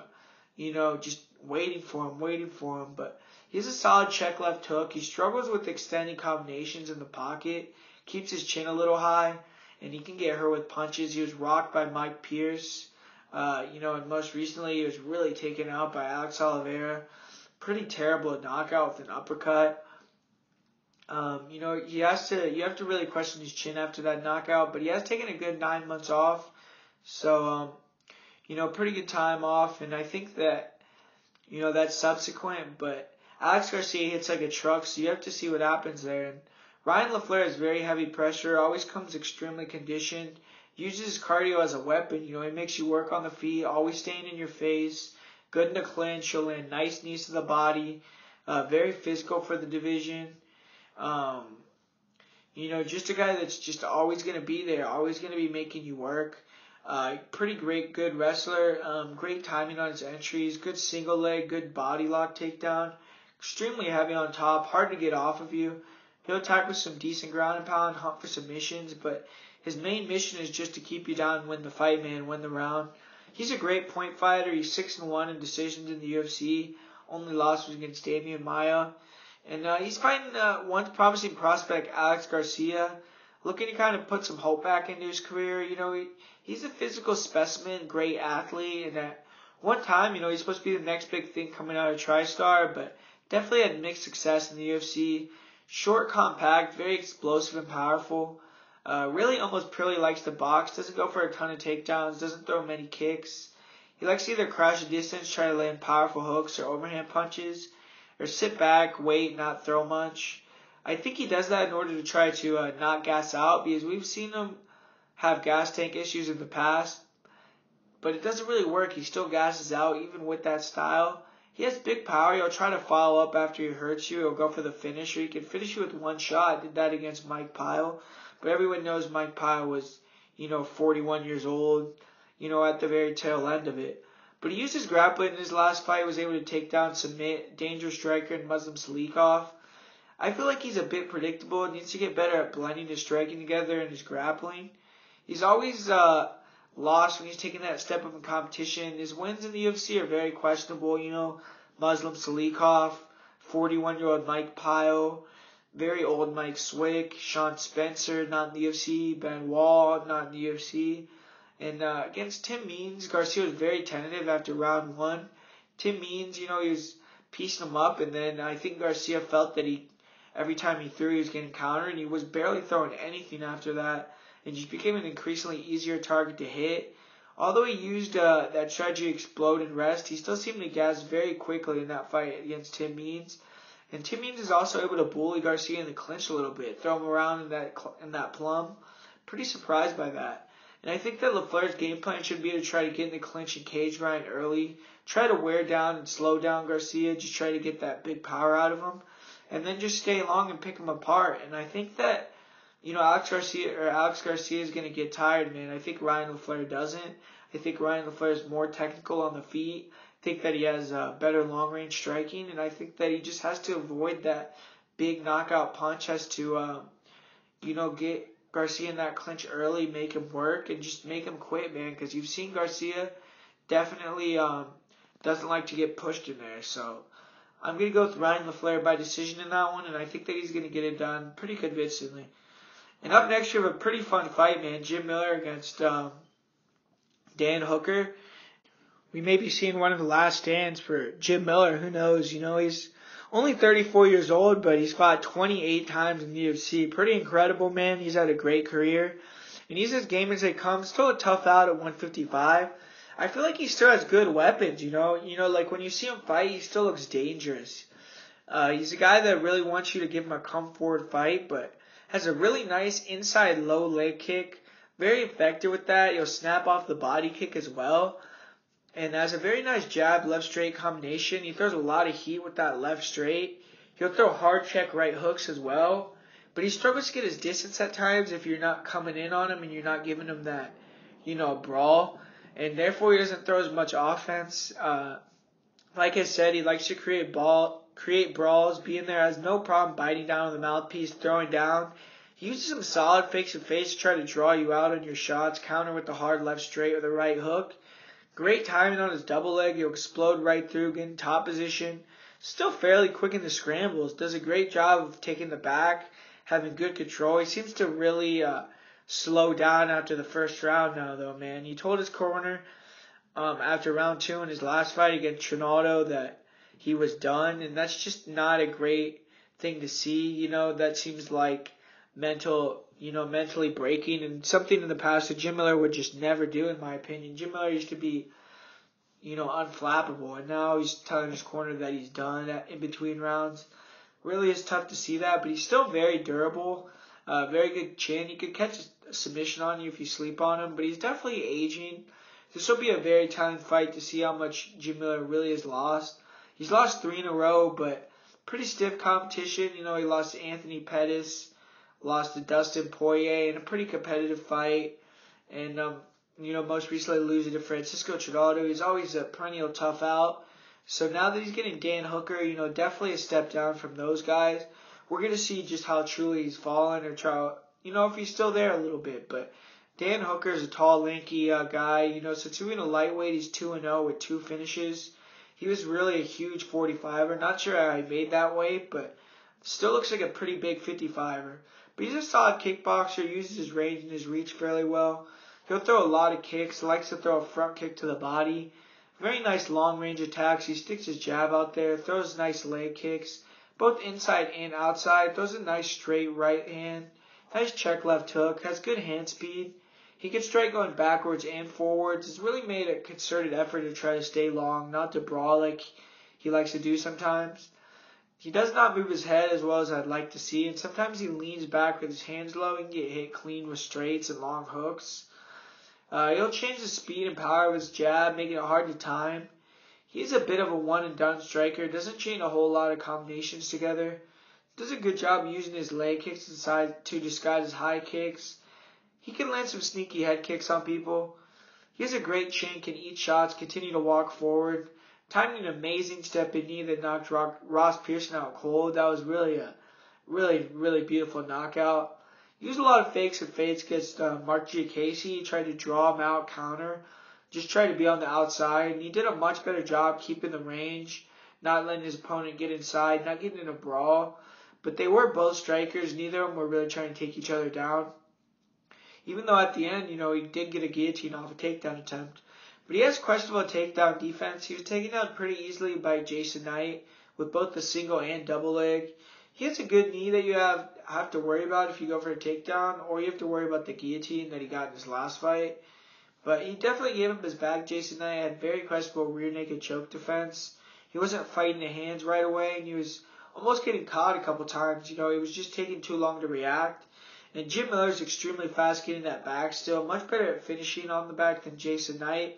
just waiting for him. But he has a solid check left hook. He struggles with extending combinations in the pocket. Keeps his chin a little high. And he can get hurt with punches. He was rocked by Mike Pierce. And most recently he was really taken out by Alex Oliveira. Pretty terrible knockout with an uppercut. You have to really question his chin after that knockout, but he has taken a good 9 months off. So, pretty good time off. And I think that, that's subsequent, but Alex Garcia hits like a truck, so you have to see what happens there. And Ryan Laflare is very heavy pressure, always comes extremely conditioned, uses his cardio as a weapon. He makes you work on the feet, always staying in your face, good in the clinch. He'll land nice knees to the body, very physical for the division. Just a guy that's just always going to be there, always going to be making you work. Pretty great, good wrestler, great timing on his entries, good single leg, good body lock takedown, extremely heavy on top, hard to get off of you. He'll attack with some decent ground and pound, hunt for submissions, but his main mission is just to keep you down, win the fight, man, win the round. He's a great point fighter. He's 6-1 in decisions in the UFC. Only loss was against Damian Maia. And he's fighting one promising prospect, Alex Garcia, looking to kind of put some hope back into his career. He's a physical specimen, great athlete, and at one time, he's supposed to be the next big thing coming out of TriStar, but definitely had mixed success in the UFC. Short, compact, very explosive and powerful. Really almost purely likes to box. Doesn't go for a ton of takedowns. Doesn't throw many kicks. He likes to either crash a distance, try to land powerful hooks or overhand punches, or sit back, wait, not throw much. I think he does that in order to try to not gas out, because we've seen him have gas tank issues in the past. But it doesn't really work. He still gasses out even with that style. He has big power. He'll try to follow up after he hurts you. He'll go for the finish, or he can finish you with one shot. Did that against Mike Pyle. But everyone knows Mike Pyle was, 41 years old, at the very tail end of it. But he used his grappling in his last fight, was able to take down, submit, dangerous striker and Muslim Salikov. I feel like he's a bit predictable. Needs to get better at blending his striking together and his grappling. He's always lost when he's taking that step up in competition. His wins in the UFC are very questionable. Muslim Salikov, 41-year-old Mike Pyle, very old Mike Swick, Sean Spencer, not in the UFC, Ben Wall, not in the UFC. And against Tim Means, Garcia was very tentative after round 1. Tim Means, he was piecing him up, and then I think Garcia felt that every time he threw, he was getting countered, and he was barely throwing anything after that, and just became an increasingly easier target to hit. Although he used that strategy explode and rest, he still seemed to gas very quickly in that fight against Tim Means. And Tim Means is also able to bully Garcia in the clinch a little bit, throw him around in that plum. Pretty surprised by that. And I think that Laflare's game plan should be to try to get in the clinch and cage grind early, try to wear down and slow down Garcia, just try to get that big power out of him, and then just stay long and pick him apart. And I think that, Alex Garcia is going to get tired, man. I think Ryan Laflare doesn't. I think Ryan Laflare is more technical on the feet. I think that he has better long-range striking, and I think that he just has to avoid that big knockout punch, has to, get Garcia in that clinch early, make him work, and just make him quit, man, because you've seen Garcia definitely doesn't like to get pushed in there. So I'm going to go with Ryan Laflare by decision in that one, and I think that he's going to get it done pretty convincingly. And up next, we have a pretty fun fight, man. Jim Miller against Dan Hooker. We may be seeing one of the last stands for Jim Miller. Who knows? He's only 34 years old, but he's fought 28 times in the UFC. Pretty incredible, man. He's had a great career. And he's as game as they come. Still a tough out at 155. I feel like he still has good weapons, like when you see him fight, he still looks dangerous. He's a guy that really wants you to give him a come forward fight, but has a really nice inside low leg kick. Very effective with that. He'll snap off the body kick as well. And has a very nice jab, left straight combination. He throws a lot of heat with that left straight. He'll throw hard check right hooks as well. But he struggles to get his distance at times if you're not coming in on him and you're not giving him that, brawl. And therefore he doesn't throw as much offense. Like I said, he likes to create brawls, be in there, has no problem biting down on the mouthpiece, throwing down. He uses some solid fakes and face to try to draw you out on your shots, counter with the hard left straight or the right hook. Great timing on his double leg. He'll explode right through, get in top position. Still fairly quick in the scrambles. Does a great job of taking the back, having good control. He seems to really slow down after the first round now, though, man. He told his corner after round 2 in his last fight against Trinaldo that he was done, and that's just not a great thing to see. That seems like mentally breaking, and something in the past that Jim Miller would just never do, in my opinion. Jim Miller used to be, unflappable, and now he's telling his corner that he's done in between rounds. Really is tough to see that, but he's still very durable, very good chin. He could catch a submission on you if you sleep on him, but he's definitely aging. This will be a very telling fight to see how much Jim Miller really has lost. He's lost 3 in a row, but pretty stiff competition. He lost to Anthony Pettis, lost to Dustin Poirier in a pretty competitive fight, and most recently losing to Francisco Trinaldo. He's always a perennial tough out. So now that he's getting Dan Hooker, definitely a step down from those guys. We're going to see just how truly he's fallen, or if he's still there a little bit. But Dan Hooker is a tall, lanky guy. Since being a lightweight, he's 2-0 with 2 finishes. He was really a huge 45er. Not sure how he made that weight, but still looks like a pretty big 55er. But he's a solid kickboxer, uses his range and his reach fairly well. He'll throw a lot of kicks, likes to throw a front kick to the body. Very nice long-range attacks. He sticks his jab out there, throws nice leg kicks, both inside and outside. Throws a nice straight right hand, nice check left hook, has good hand speed. He can strike going backwards and forwards. Has really made a concerted effort to try to stay long, not to brawl like he likes to do sometimes. He does not move his head as well as I'd like to see, and sometimes he leans back with his hands low and get hit clean with straights and long hooks. He'll change the speed and power of his jab, making it hard to time. He's a bit of a one-and-done striker, doesn't chain a whole lot of combinations together. Does a good job using his leg kicks to disguise his high kicks. He can land some sneaky head kicks on people. He has a great chin, can eat shots, continue to walk forward. Timing an amazing step in knee that knocked Ross Pearson out cold. That was really a really, really beautiful knockout. He used a lot of fakes and fades against Mark Giacchese. He tried to draw him out, counter, just tried to be on the outside. And he did a much better job keeping the range, not letting his opponent get inside, not getting in a brawl. But they were both strikers. Neither of them were really trying to take each other down. Even though at the end, he did get a guillotine off a takedown attempt. But he has questionable takedown defense. He was taken down pretty easily by Jason Knight with both the single and double leg. He has a good knee that you have to worry about if you go for a takedown, or you have to worry about the guillotine that he got in his last fight. But he definitely gave him his back. Jason Knight had very questionable rear naked choke defense. He wasn't fighting the hands right away, and he was almost getting caught a couple times. He was just taking too long to react. And Jim Miller's extremely fast getting that back still. Much better at finishing on the back than Jason Knight.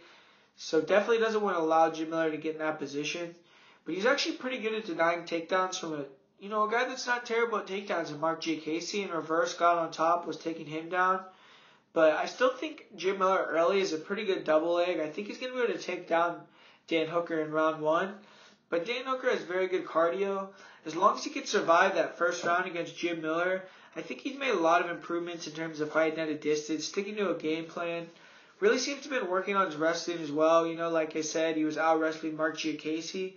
So definitely doesn't want to allow Jim Miller to get in that position. But he's actually pretty good at denying takedowns from a guy that's not terrible at takedowns. And Mark Giacchese in reverse got on top, was taking him down. But I still think Jim Miller early is a pretty good double leg. I think he's going to be able to take down Dan Hooker in round 1. But Dan Hooker has very good cardio. As long as he can survive that first round against Jim Miller, I think he's made a lot of improvements in terms of fighting at a distance, sticking to a game plan. Really seems to have been working on his wrestling as well. Like I said, he was out wrestling Mark Giacchese.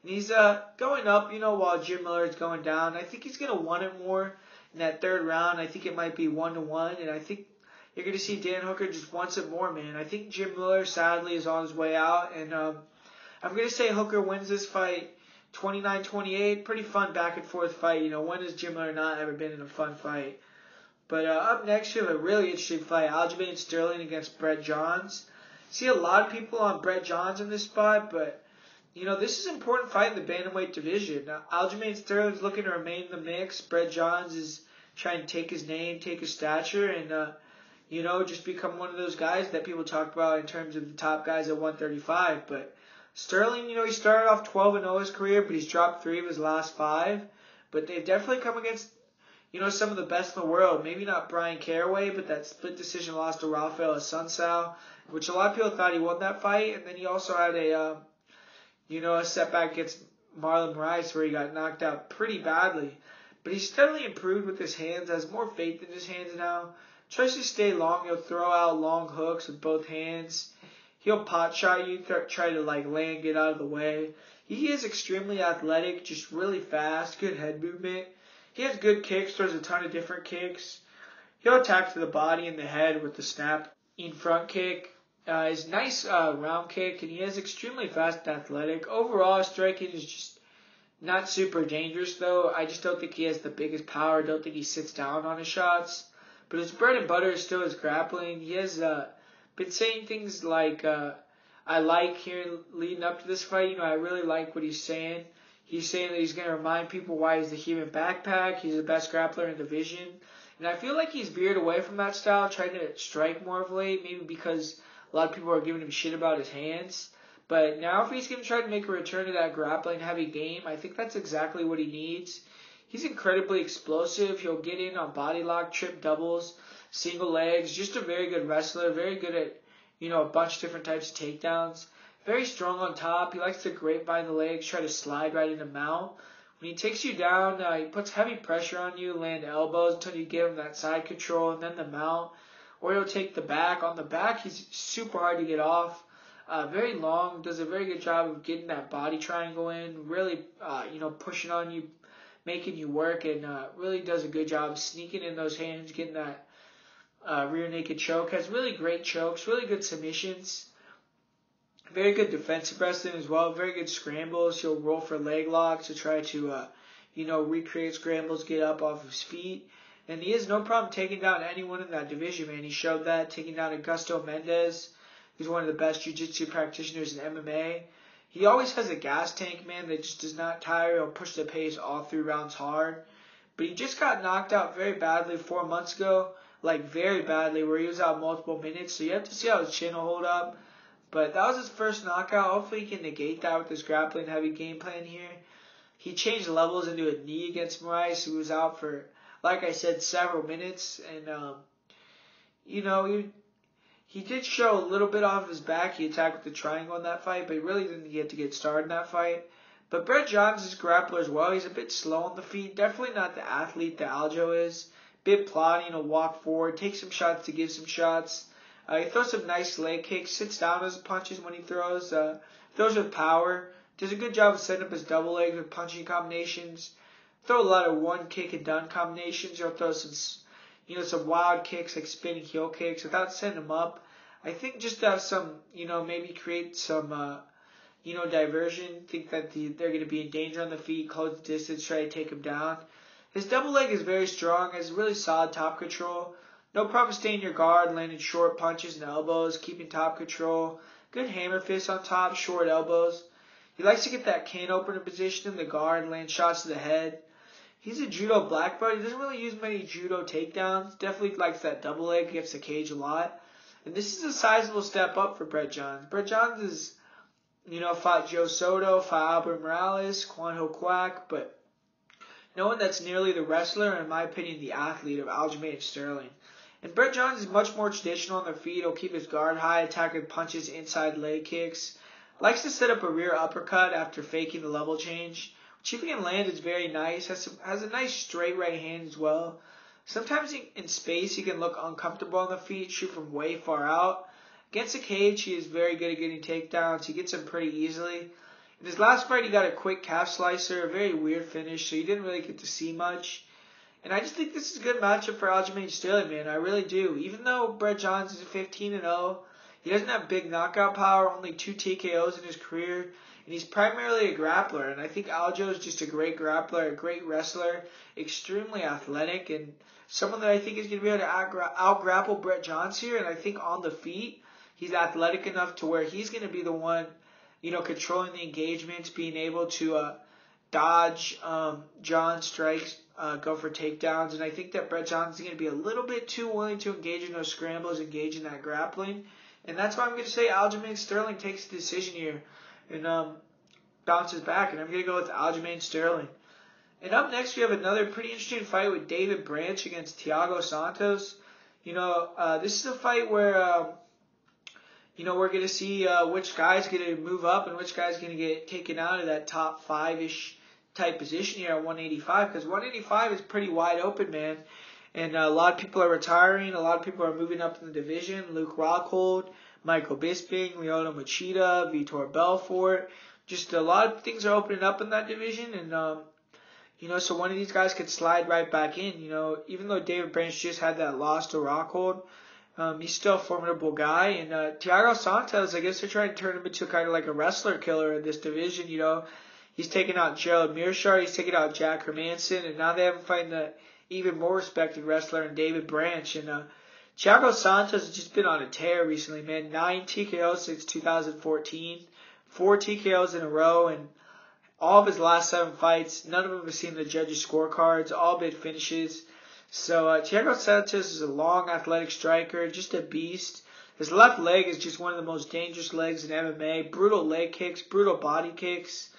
And he's going up, while Jim Miller is going down. I think he's going to want it more in that third round. I think it might be 1-1. And I think you're going to see Dan Hooker just wants it more, man. I think Jim Miller, sadly, is on his way out. And I'm going to say Hooker wins this fight 29-28. Pretty fun back-and-forth fight. When has Jim Miller not ever been in a fun fight? But up next, we have a really interesting fight. Aljamain Sterling against Brett Johns. See a lot of people on Brett Johns in this spot, but, this is an important fight in the bantamweight division. Now, Aljamain Sterling's looking to remain in the mix. Brett Johns is trying to take his name, take his stature, and, just become one of those guys that people talk about in terms of the top guys at 135. But Sterling, he started off 12-0 his career, but he's dropped 3 of his last 5. But they've definitely come against, some of the best in the world. Maybe not Brian Caraway, but that split decision loss to Rafael Assunção, which a lot of people thought he won that fight. And then he also had a setback against Marlon Moraes where he got knocked out pretty badly. But he's steadily improved with his hands, has more faith in his hands now. Tries to stay long. He'll throw out long hooks with both hands. He'll pot shot you, try to land, get out of the way. He is extremely athletic, just really fast, good head movement. He has good kicks, throws a ton of different kicks. He'll attack to the body and the head with the snap in front kick. His nice round kick, and he is extremely fast and athletic. Overall, his striking is just not super dangerous, though. I just don't think he has the biggest power. I don't think he sits down on his shots. But his bread and butter is still his grappling. He has been saying things like, I like here leading up to this fight. I really like what he's saying. He's saying that he's going to remind people why he's the human backpack. He's the best grappler in the division. And I feel like he's veered away from that style, trying to strike more of late, maybe because a lot of people are giving him shit about his hands. But now if he's going to try to make a return to that grappling heavy game, I think that's exactly what he needs. He's incredibly explosive. He'll get in on body lock, trip doubles, single legs. Just a very good wrestler. Very good at, a bunch of different types of takedowns. Very strong on top. He likes to grapevine the legs, try to slide right into mount. When he takes you down, he puts heavy pressure on you, land elbows until you give him that side control, and then the mount. Or he'll take the back. On the back, he's super hard to get off. Very long, does a very good job of getting that body triangle in, really, pushing on you, making you work, and really does a good job sneaking in those hands, getting that rear naked choke. Has really great chokes, really good submissions. Very good defensive wrestling as well. Very good scrambles. He'll roll for leg locks to try to, recreate scrambles, get up off his feet. And he has no problem taking down anyone in that division, man. He showed that, taking down Augusto Mendez. He's one of the best jiu-jitsu practitioners in MMA. He always has a gas tank, man, that just does not tire. He'll push the pace all 3 rounds hard. But he just got knocked out very badly 4 months ago. Very badly, where he was out multiple minutes. So you have to see how his chin will hold up. But that was his first knockout. Hopefully he can negate that with his grappling heavy game plan here. He changed levels into a knee against Moraes, who was out for, like I said, several minutes. And, he did show a little bit off his back. He attacked with the triangle in that fight, but he really didn't get to get started in that fight. But Brett Johns is a grappler as well. He's a bit slow on the feet. Definitely not the athlete that Aljo is. Bit plodding, walk forward, take some shots to give some shots. He throws some nice leg kicks, sits down as punches when he throws. Throws with power. Does a good job of setting up his double legs with punching combinations. Throw a lot of one kick and done combinations. He'll throw some wild kicks like spinning heel kicks without setting them up. I think just to have some, maybe create some, diversion. Think that they're going to be in danger on the feet, close the distance, try to take him down. His double leg is very strong, has really solid top control. No problem staying your guard, landing short punches and elbows, keeping top control. Good hammer fist on top, short elbows. He likes to get that can opener position in the guard, land shots to the head. He's a judo black belt. He doesn't really use many judo takedowns. Definitely likes that double leg against the cage a lot. And this is a sizable step up for Brett Johns. Brett Johns is, fought Joe Soto, fought Albert Morales, Kwanho Kwak, but no one that's nearly the wrestler, and in my opinion, the athlete of Aljamain Sterling. And Brett Johns is much more traditional on their feet. He'll keep his guard high, attacking punches, inside leg kicks. Likes to set up a rear uppercut after faking the level change. Which if he can land, is very nice. Has a nice straight right hand as well. Sometimes in space, he can look uncomfortable on the feet, shoot from way far out. Against the cage, he is very good at getting takedowns. He gets them pretty easily. In his last fight, he got a quick calf slicer, a very weird finish, so you didn't really get to see much. And I just think this is a good matchup for Aljamain Sterling, man. I really do. Even though Brett Johns is a 15-0, he doesn't have big knockout power, only 2 TKOs in his career, and he's primarily a grappler. And I think Aljo is just a great grappler, a great wrestler, extremely athletic, and someone that I think is going to be able to out-grapple Brett Johns here. And I think on the feet, he's athletic enough to where he's going to be the one, controlling the engagements, being able to dodge John strikes, go for takedowns. And I think that Brett Johns is going to be a little bit too willing to engage in those scrambles, engage in that grappling. And that's why I'm going to say Aljamain Sterling takes the decision here and bounces back. And I'm going to go with Aljamain Sterling. And up next, we have another pretty interesting fight with David Branch against Thiago Santos. This is a fight where, we're going to see which guy's going to move up and which guy's going to get taken out of that top 5-ish type position here at 185. Because 185 is pretty wide open, man. And a lot of people are retiring. A lot of people are moving up in the division. Luke Rockhold, Michael Bisping, Lyoto Machida, Vitor Belfort. Just a lot of things are opening up in that division. And, so one of these guys could slide right back in. Even though David Branch just had that loss to Rockhold, he's still a formidable guy. And Thiago Santos, I guess they're trying to turn him into kind of like a wrestler killer in this division. He's taking out Gerald Mearshart. He's taking out Jack Hermanson. And now they have him fighting the even more respected wrestler in David Branch. And Thiago Santos has just been on a tear recently, man. 9 TKOs since 2014. 4 TKOs in a row. And all of his last 7 fights, none of them have seen the judges' scorecards. All big finishes. So Thiago Santos is a long, athletic striker, just a beast. His left leg is just one of the most dangerous legs in MMA. Brutal leg kicks, brutal body kicks.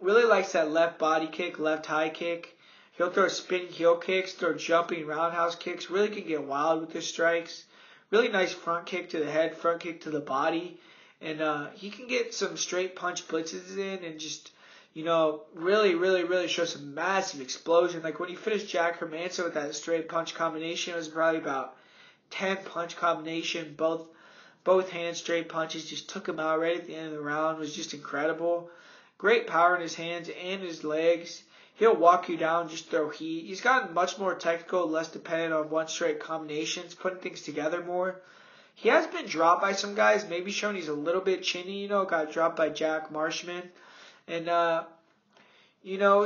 Really likes that left body kick, left high kick. He'll throw spinning heel kicks, throw jumping roundhouse kicks. Really can get wild with his strikes. Really nice front kick to the head, front kick to the body. And he can get some straight punch blitzes in and just, really show some massive explosion. Like when he finished Jack Hermanson with that straight punch combination, it was probably about 10 punch combination. Both hands straight punches, just took him out right at the end of the round. It was just incredible. Great power in his hands and his legs. He'll walk you down, just throw heat. He's gotten much more technical, less dependent on one straight combinations, putting things together more. He has been dropped by some guys, maybe showing he's a little bit chinny, got dropped by Jack Marshman. And,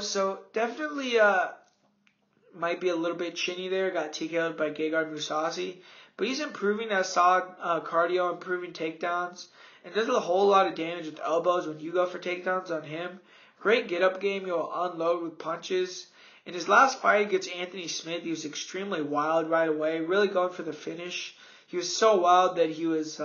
so definitely might be a little bit chinny there. Got TKO'd by Gegard Mousasi. But he's improving that solid cardio, improving takedowns. And does a whole lot of damage with elbows when you go for takedowns on him. Great get-up game. He'll unload with punches. In his last fight against Anthony Smith, he was extremely wild right away, really going for the finish. He was so wild that he was,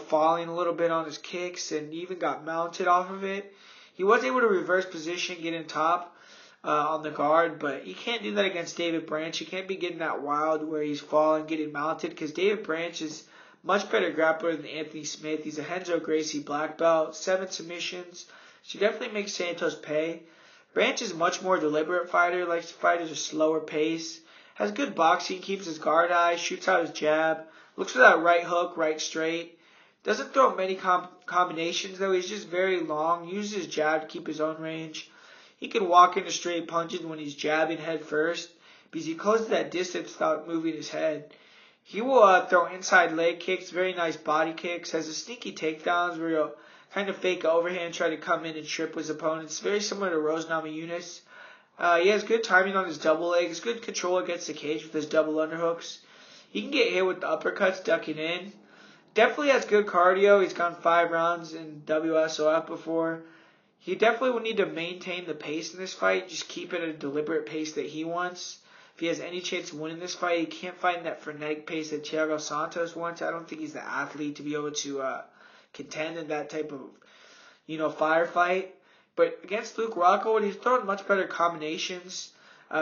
falling a little bit on his kicks and even got mounted off of it. He was able to reverse position, get in top on the guard, but he can't do that against David Branch. He can't be getting that wild where he's falling, getting mounted, because David Branch is much better grappler than Anthony Smith. He's a Renzo Gracie black belt, 7 submissions. So he definitely makes Santos pay. Branch is a much more deliberate fighter, likes to fight at a slower pace, has good boxing, keeps his guard high, shoots out his jab, looks for that right hook, right straight. Doesn't throw many combinations though, he's just very long, uses his jab to keep his own range. He can walk into straight punches when he's jabbing head first, because he closes that distance without moving his head. He will throw inside leg kicks, very nice body kicks, has a sneaky takedowns where he'll kind of fake overhand, try to come in and trip his opponents. Very similar to Rose Namajunas. He has good timing on his double legs, good control against the cage with his double underhooks. He can get hit with the uppercuts, ducking in. Definitely has good cardio. He's gone 5 rounds in WSOF before. He definitely will need to maintain the pace in this fight, just keep it at a deliberate pace that he wants. If he has any chance of winning this fight, he can't find that frenetic pace that Thiago Santos wants. I don't think he's the athlete to be able to contend in that type of, firefight. But against Luke Rockhold, he's throwing much better combinations,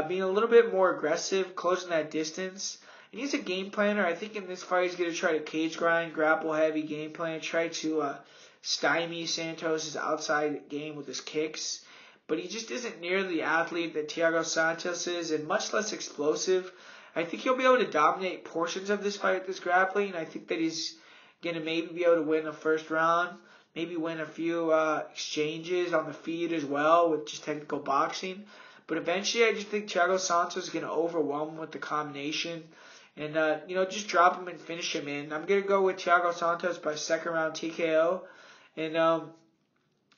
being a little bit more aggressive, closing that distance. And he's a game planner. I think in this fight he's going to try to cage grind, grapple heavy game plan, try to stymie Santos' outside game with his kicks. But he just isn't nearly the athlete that Thiago Santos is, and much less explosive. I think he'll be able to dominate portions of this fight with his grappling. I think that he's going to maybe be able to win the first round, maybe win a few exchanges on the feet as well with just technical boxing. But eventually I just think Thiago Santos is going to overwhelm him with the combination and, just drop him and finish him in. I'm going to go with Thiago Santos by second round TKO. And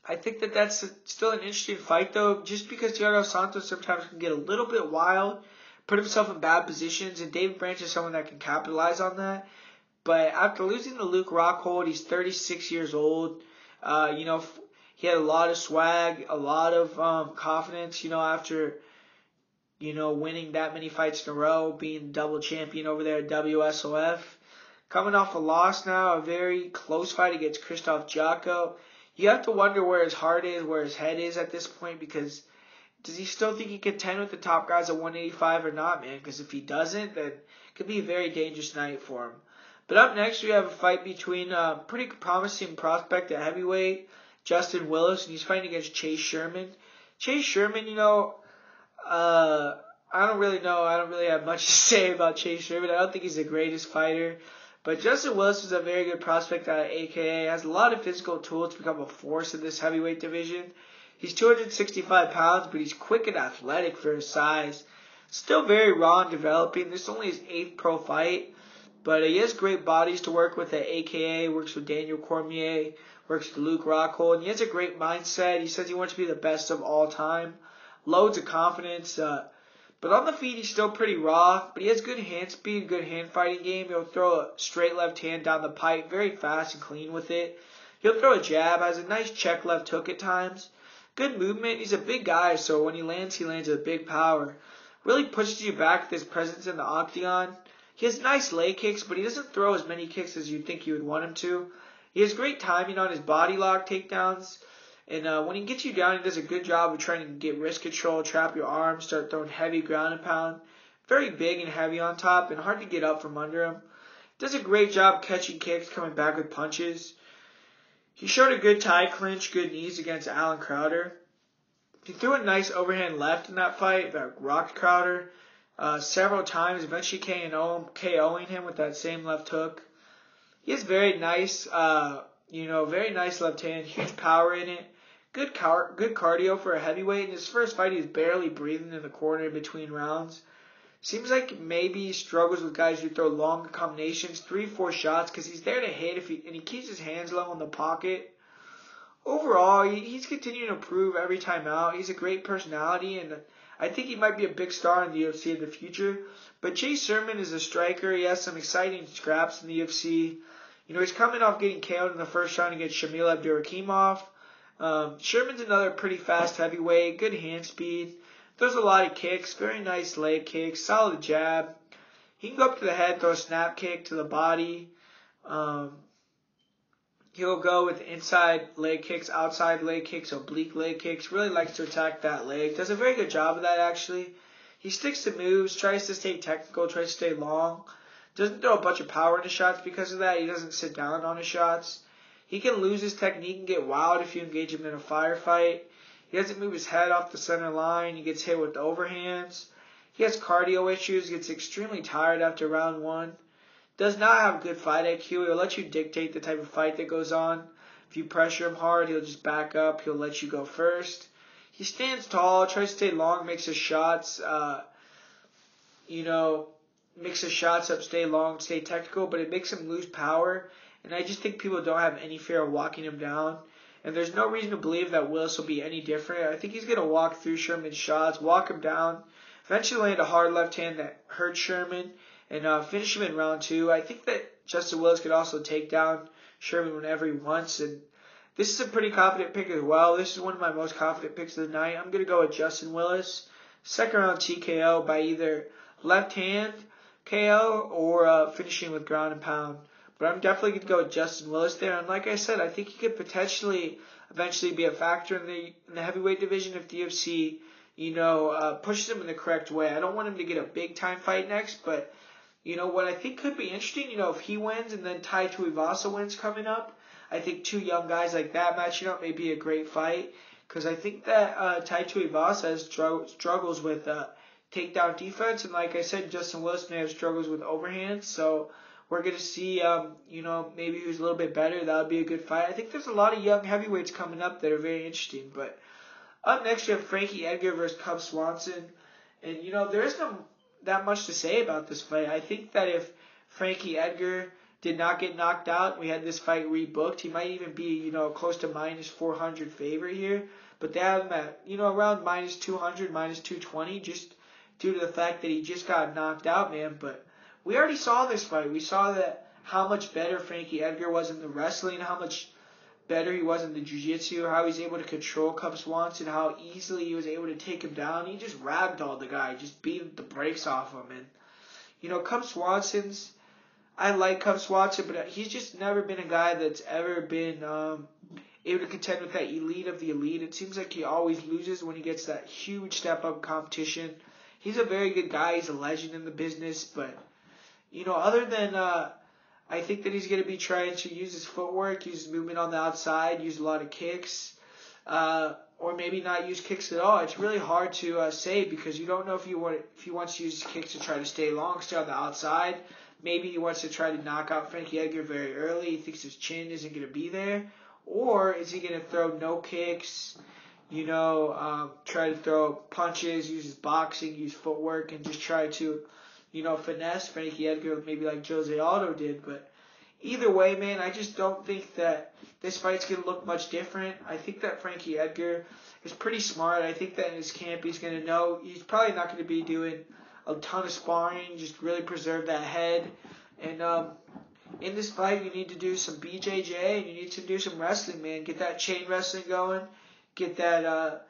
I think that that's still an interesting fight, though, just because Thiago Santos sometimes can get a little bit wild, put himself in bad positions, and David Branch is someone that can capitalize on that. But after losing to Luke Rockhold, he's 36 years old. He had a lot of swag, a lot of confidence, after, winning that many fights in a row, being double champion over there at WSOF. Coming off a loss now, a very close fight against Krzysztof Jotko. You have to wonder where his heart is, where his head is at this point, because does he still think he can contend with the top guys at 185 or not, man? Because if he doesn't, then it could be a very dangerous night for him. But up next, we have a fight between a pretty promising prospect at heavyweight, Justin Willis, and he's fighting against Chase Sherman. Chase Sherman, I don't really know. I don't really have much to say about Chase Sherman. I don't think he's the greatest fighter. But Justin Willis is a very good prospect out of AKA. Has a lot of physical tools to become a force in this heavyweight division. He's 265 pounds, but he's quick and athletic for his size. Still very raw and developing. This is only his 8th pro fight. But he has great bodies to work with at AKA. Works with Daniel Cormier. Works with Luke Rockhold. And he has a great mindset. He says he wants to be the best of all time. Loads of confidence. But on the feet, he's still pretty raw. But he has good hand speed, good hand fighting game. He'll throw a straight left hand down the pipe, very fast and clean with it. He'll throw a jab, has a nice check left hook at times. Good movement. He's a big guy, so when he lands with big power. Really pushes you back with his presence in the octagon. He has nice leg kicks, but he doesn't throw as many kicks as you'd think you would want him to. He has great timing on his body lock takedowns. And when he gets you down, he does a good job of trying to get wrist control, trap your arms, start throwing heavy ground and pound. Very big and heavy on top and hard to get up from under him. Does a great job catching kicks, coming back with punches. He showed a good tie clinch, good knees against Alan Crowder. He threw a nice overhand left in that fight that rocked Crowder several times, eventually KOing him with that same left hook. He has very nice, very nice left hand, huge power in it. Good cardio for a heavyweight. In his first fight, he's barely breathing in the corner in between rounds. Seems like maybe he struggles with guys who throw long combinations, 3-4 shots, because he's there to hit and he keeps his hands low in the pocket. Overall, he's continuing to improve every time out. He's a great personality, and I think he might be a big star in the UFC in the future. But Chase Sherman is a striker. He has some exciting scraps in the UFC. He's coming off getting KO'd in the first round against Shamil Abdurakhimov. Sherman's another pretty fast heavyweight, good hand speed, throws a lot of kicks, very nice leg kicks, solid jab. He can go up to the head, throw a snap kick to the body. He'll go with inside leg kicks, outside leg kicks, oblique leg kicks. Really likes to attack that leg. Does a very good job of that, actually. He sticks to moves, tries to stay technical, tries to stay long. Doesn't throw a bunch of power into shots because of that. He doesn't sit down on his shots. He can lose his technique and get wild if you engage him in a firefight. He doesn't move his head off the center line. He gets hit with the overhands. He has cardio issues, gets extremely tired after round 1. Does not have good fight IQ. He'll let you dictate the type of fight that goes on. If you pressure him hard, he'll just back up. He'll let you go first. He stands tall, tries to stay long, makes his shots, makes his shots up, stay long, stay technical, but it makes him lose power. And I just think people don't have any fear of walking him down. And there's no reason to believe that Willis will be any different. I think he's going to walk through Sherman's shots, walk him down, eventually land a hard left hand that hurts Sherman, and finish him in round 2. I think that Justin Willis could also take down Sherman whenever he wants. And this is a pretty confident pick as well. This is one of my most confident picks of the night. I'm going to go with Justin Willis. Second round TKO by either left hand KO or finishing with ground and pound. But I'm definitely going to go with Justin Willis there. And like I said, I think he could potentially eventually be a factor in the heavyweight division if the UFC, pushes him in the correct way. I don't want him to get a big-time fight next, but, what I think could be interesting, if he wins and then Tai Tuivasa wins coming up, I think two young guys like that matching up may be a great fight. Because I think that Tai Tuivasa struggles with takedown defense. And like I said, Justin Willis may have struggles with overhands. So we're going to see, maybe who's a little bit better. That would be a good fight. I think there's a lot of young heavyweights coming up that are very interesting. But up next, we have Frankie Edgar versus Cub Swanson. And, there isn't that much to say about this fight. I think that if Frankie Edgar did not get knocked out, we had this fight rebooked, he might even be, close to minus 400 favorite here. But they have him at, around minus 200, minus 220, just due to the fact that he just got knocked out, man. But we already saw this fight. We saw that how much better Frankie Edgar was in the wrestling, how much better he was in the jiu-jitsu, how he's able to control Cub Swanson, how easily he was able to take him down. He just ragdolled the guy, just beat the brakes off him. And, Cub Swanson's, I like Cub Swanson, but he's just never been a guy that's ever been able to contend with that elite of the elite. It seems like he always loses when he gets that huge step up competition. He's a very good guy. He's a legend in the business, but, other than I think that he's going to be trying to use his footwork, use his movement on the outside, use a lot of kicks, or maybe not use kicks at all. It's really hard to say because you don't know if he wants to use his kicks to try to stay long, stay on the outside. Maybe he wants to try to knock out Frankie Edgar very early. He thinks his chin isn't going to be there. Or is he going to throw no kicks, try to throw punches, use his boxing, use footwork, and just try to, finesse Frankie Edgar maybe like Jose Aldo did. But either way, man, I just don't think that this fight's going to look much different. I think that Frankie Edgar is pretty smart. I think that in his camp he's going to know he's probably not going to be doing a ton of sparring, just really preserve that head. And in this fight, you need to do some BJJ, and you need to do some wrestling, man. Get that chain wrestling going. Get that,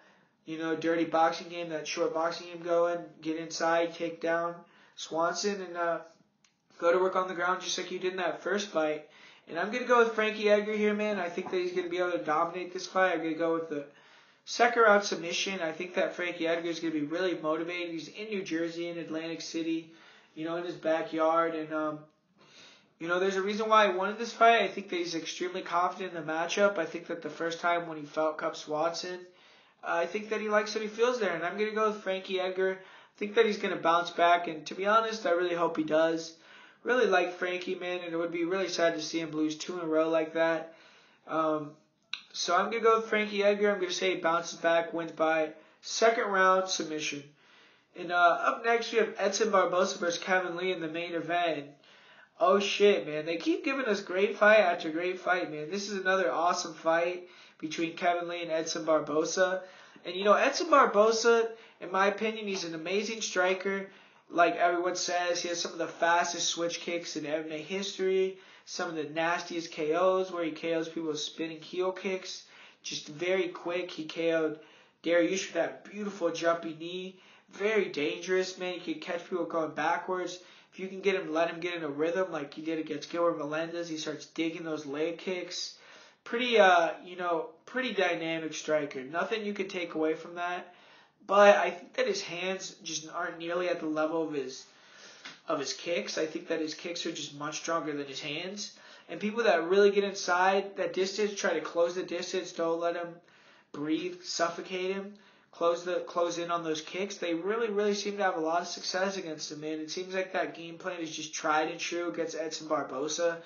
dirty boxing game, that short boxing game going. Get inside, take down Swanson, and go to work on the ground just like you did in that first fight. And I'm going to go with Frankie Edgar here, man. I think that he's going to be able to dominate this fight. I'm going to go with the second round submission. I think that Frankie Edgar is going to be really motivated. He's in New Jersey, in Atlantic City, in his backyard. And, there's a reason why I wanted this fight. I think that he's extremely confident in the matchup. I think that the first time when he fought Cub Swanson, I think that he likes what he feels there. And I'm going to go with Frankie Edgar. I think that he's going to bounce back. And to be honest, I really hope he does. Really like Frankie, man. And it would be really sad to see him lose 2 in a row like that. So I'm going to go with Frankie Edgar. I'm going to say he bounces back, wins by second round submission. And up next, we have Edson Barboza versus Kevin Lee in the main event. And, oh, shit, man. They keep giving us great fight after great fight, man. This is another awesome fight between Kevin Lee and Edson Barboza. And, Edson Barboza, in my opinion, he's an amazing striker. Like everyone says, he has some of the fastest switch kicks in MMA history. Some of the nastiest KOs where he KOs people with spinning heel kicks. Just very quick. He KO'd Dariush with that beautiful jumpy knee. Very dangerous, man. He can catch people going backwards. If you can let him get in a rhythm like he did against Gilbert Melendez, he starts digging those leg kicks. Pretty dynamic striker. Nothing you could take away from that. But I think that his hands just aren't nearly at the level of his kicks. I think that his kicks are just much stronger than his hands. And people that really get inside that distance, try to close the distance, don't let him breathe, suffocate him, close in on those kicks. They really, really seem to have a lot of success against him, man. It seems like that game plan is just tried and true against Edson Barboza.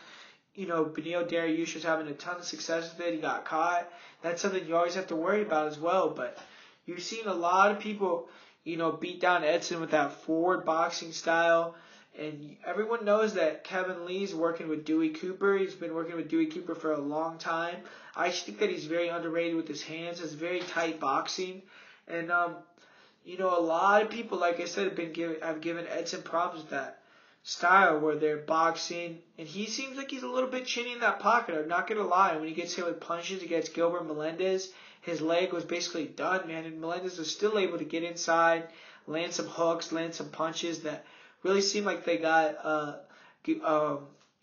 Beneil Dariush was having a ton of success with it. He got caught. That's something you always have to worry about as well. But you've seen a lot of people, beat down Edson with that forward boxing style. And everyone knows that Kevin Lee's working with Dewey Cooper. He's been working with Dewey Cooper for a long time. I just think that he's very underrated with his hands. It's very tight boxing. And, a lot of people, like I said, have given Edson problems with that style where they're boxing, and he seems like he's a little bit chinny in that pocket. I'm not gonna lie. When he gets hit with punches against Gilbert Melendez, his leg was basically done, man. And Melendez was still able to get inside, land some hooks, land some punches that really seemed like they got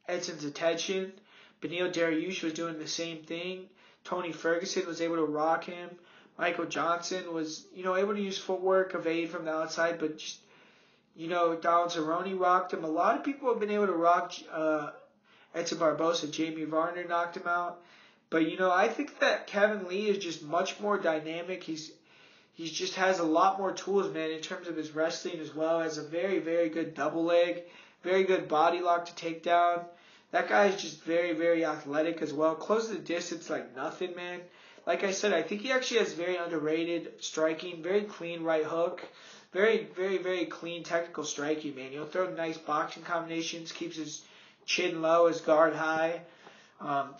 Edson's attention. Beneil Dariush was doing the same thing. Tony Ferguson was able to rock him. Michael Johnson was, able to use footwork, evade from the outside, but just Donald Cerrone rocked him. A lot of people have been able to rock Edson Barboza. Jamie Varner knocked him out. But, I think that Kevin Lee is just much more dynamic. He just has a lot more tools, man, in terms of his wrestling as well. Has a very, very good double leg, very good body lock to take down. That guy is just very, very athletic as well. Closes the distance like nothing, man. Like I said, I think he actually has very underrated striking, very clean right hook. Very, very, very clean technical striking, man. He'll throw nice boxing combinations, keeps his chin low, his guard high.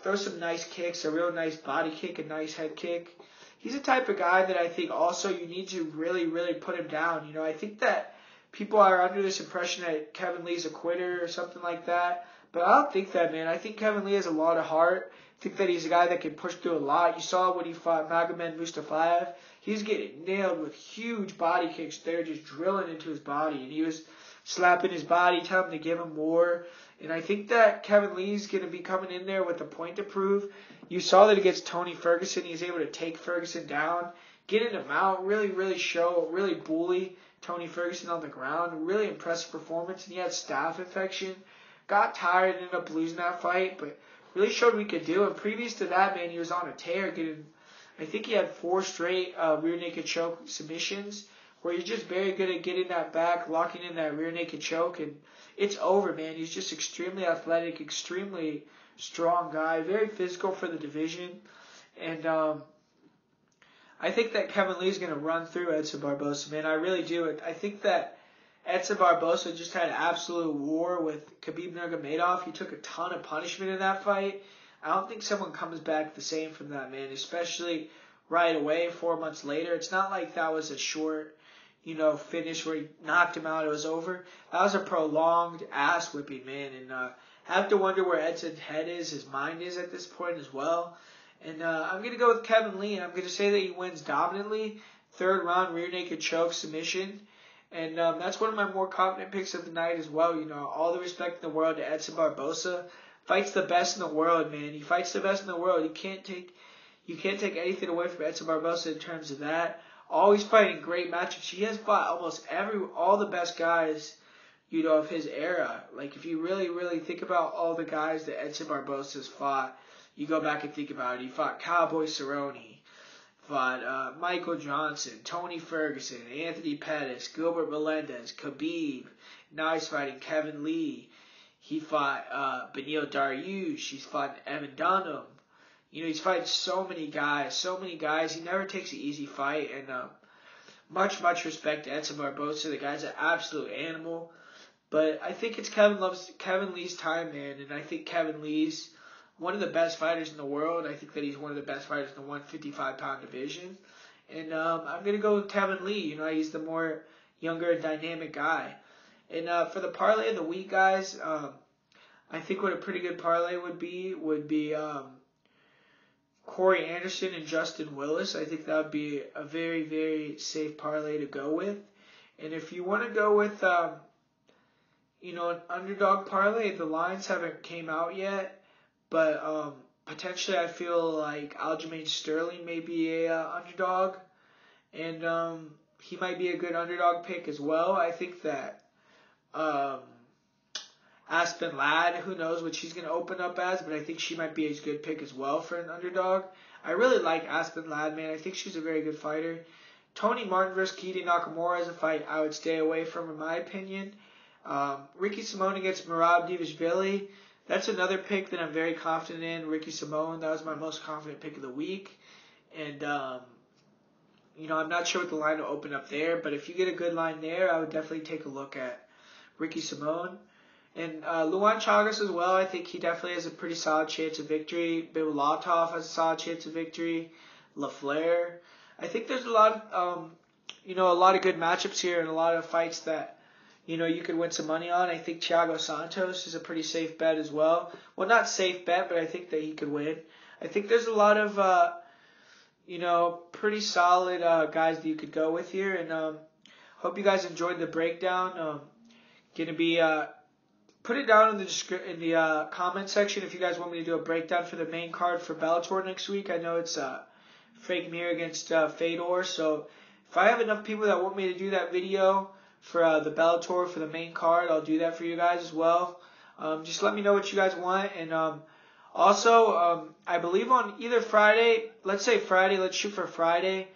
Throws some nice kicks, a real nice body kick, a nice head kick. He's the type of guy that I think also you need to really, really put him down. I think that people are under this impression that Kevin Lee's a quitter or something like that. But I don't think that, man. I think Kevin Lee has a lot of heart. I think that he's a guy that can push through a lot. You saw when he fought Magomed Mustafayev. He's getting nailed with huge body kicks. They're just drilling into his body. And he was slapping his body, telling him to give him more. And I think that Kevin Lee's going to be coming in there with a point to prove. You saw that against Tony Ferguson. He was able to take Ferguson down, get him out, really, really bully Tony Ferguson on the ground. Really impressive performance. And he had staph infection. Got tired, ended up losing that fight, but really showed what he could do. And previous to that, man, he was on a tear, I think he had 4 straight rear naked choke submissions, where he's just very good at getting that back, locking in that rear naked choke, and it's over, man. He's just extremely athletic, extremely strong guy, very physical for the division, and I think that Kevin Lee's going to run through Edson Barboza, man. I really do. I think that Edson Barboza just had an absolute war with Khabib Nurmagomedov. He took a ton of punishment in that fight. I don't think someone comes back the same from that, man, especially right away, 4 months later. It's not like that was a short, finish where he knocked him out, it was over. That was a prolonged ass whipping, man, and I have to wonder where Edson's head is, his mind is at this point as well. And I'm going to go with Kevin Lee, and I'm going to say that he wins dominantly. 3rd round rear naked choke submission. And that's one of my more confident picks of the night as well. All the respect in the world to Edson Barboza. Fights the best in the world, man. He fights the best in the world. You can't take anything away from Edson Barboza in terms of that. Always fighting great matchups. He has fought almost all the best guys, of his era. Like, if you really, really think about all the guys that Edson Barboza's fought, you go back and think about it. He fought Cowboy Cerrone, fought Michael Johnson, Tony Ferguson, Anthony Pettis, Gilbert Melendez, Khabib. Now he's fighting Kevin Lee. He fought Beneil Dariush. He's fought Evan Dunham. He's fighting so many guys. He never takes an easy fight. And much respect to Edson Barboza. The guy's an absolute animal. But I think it's Kevin Lee's time, man. And I think Kevin Lee's one of the best fighters in the world. I think that he's one of the best fighters in the 155-pound division. And I'm going to go with Kevin Lee. He's the more younger and dynamic guy. And for the parlay of the week, guys, I think what a pretty good parlay would be Corey Anderson and Justin Willis. I think that would be a very, very safe parlay to go with. And if you want to go with, an underdog parlay, the lines haven't came out yet. But potentially I feel like Aljamain Sterling may be a underdog. And he might be a good underdog pick as well. I think that Aspen Ladd. Who knows what she's going to open up as, but I think she might be a good pick as well for an underdog. I really like Aspen Ladd, man. I think she's a very good fighter. Tony Martin versus Katie Nakamura is a fight I would stay away from, in my opinion. Ricky Simone against Merab Dvalishvili. That's another pick that I'm very confident in. Ricky Simone, that was my most confident pick of the week. And, I'm not sure what the line will open up there, but if you get a good line there, I would definitely take a look at Ricky Simone. And Luan Chagas as well, I think he definitely has a pretty solid chance of victory. Bibulatov has a solid chance of victory. Laflare. I think there's a lot of, a lot of good matchups here and a lot of fights that, you could win some money on. I think Thiago Santos is a pretty safe bet as well. Well, not safe bet, but I think that he could win. I think there's a lot of, pretty solid guys that you could go with here. And hope you guys enjoyed the breakdown. Gonna be put it down in the comment section if you guys want me to do a breakdown for the main card for Bellator next week. I know it's Frank Mir against Fedor, so if I have enough people that want me to do that video for the Bellator for the main card, I'll do that for you guys as well. Just let me know what you guys want. And also, I believe on either Friday, let's say Friday, let's shoot for Friday,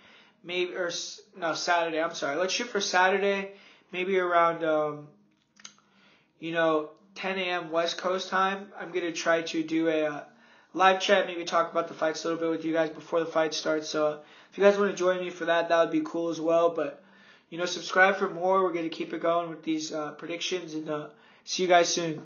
Saturday, I'm sorry. Let's shoot for Saturday, maybe around, 10 a.m. West Coast time. I'm going to try to do a live chat, maybe talk about the fights a little bit with you guys before the fight starts. So if you guys want to join me for that, that would be cool as well. But, subscribe for more. We're going to keep it going with these predictions, and see you guys soon.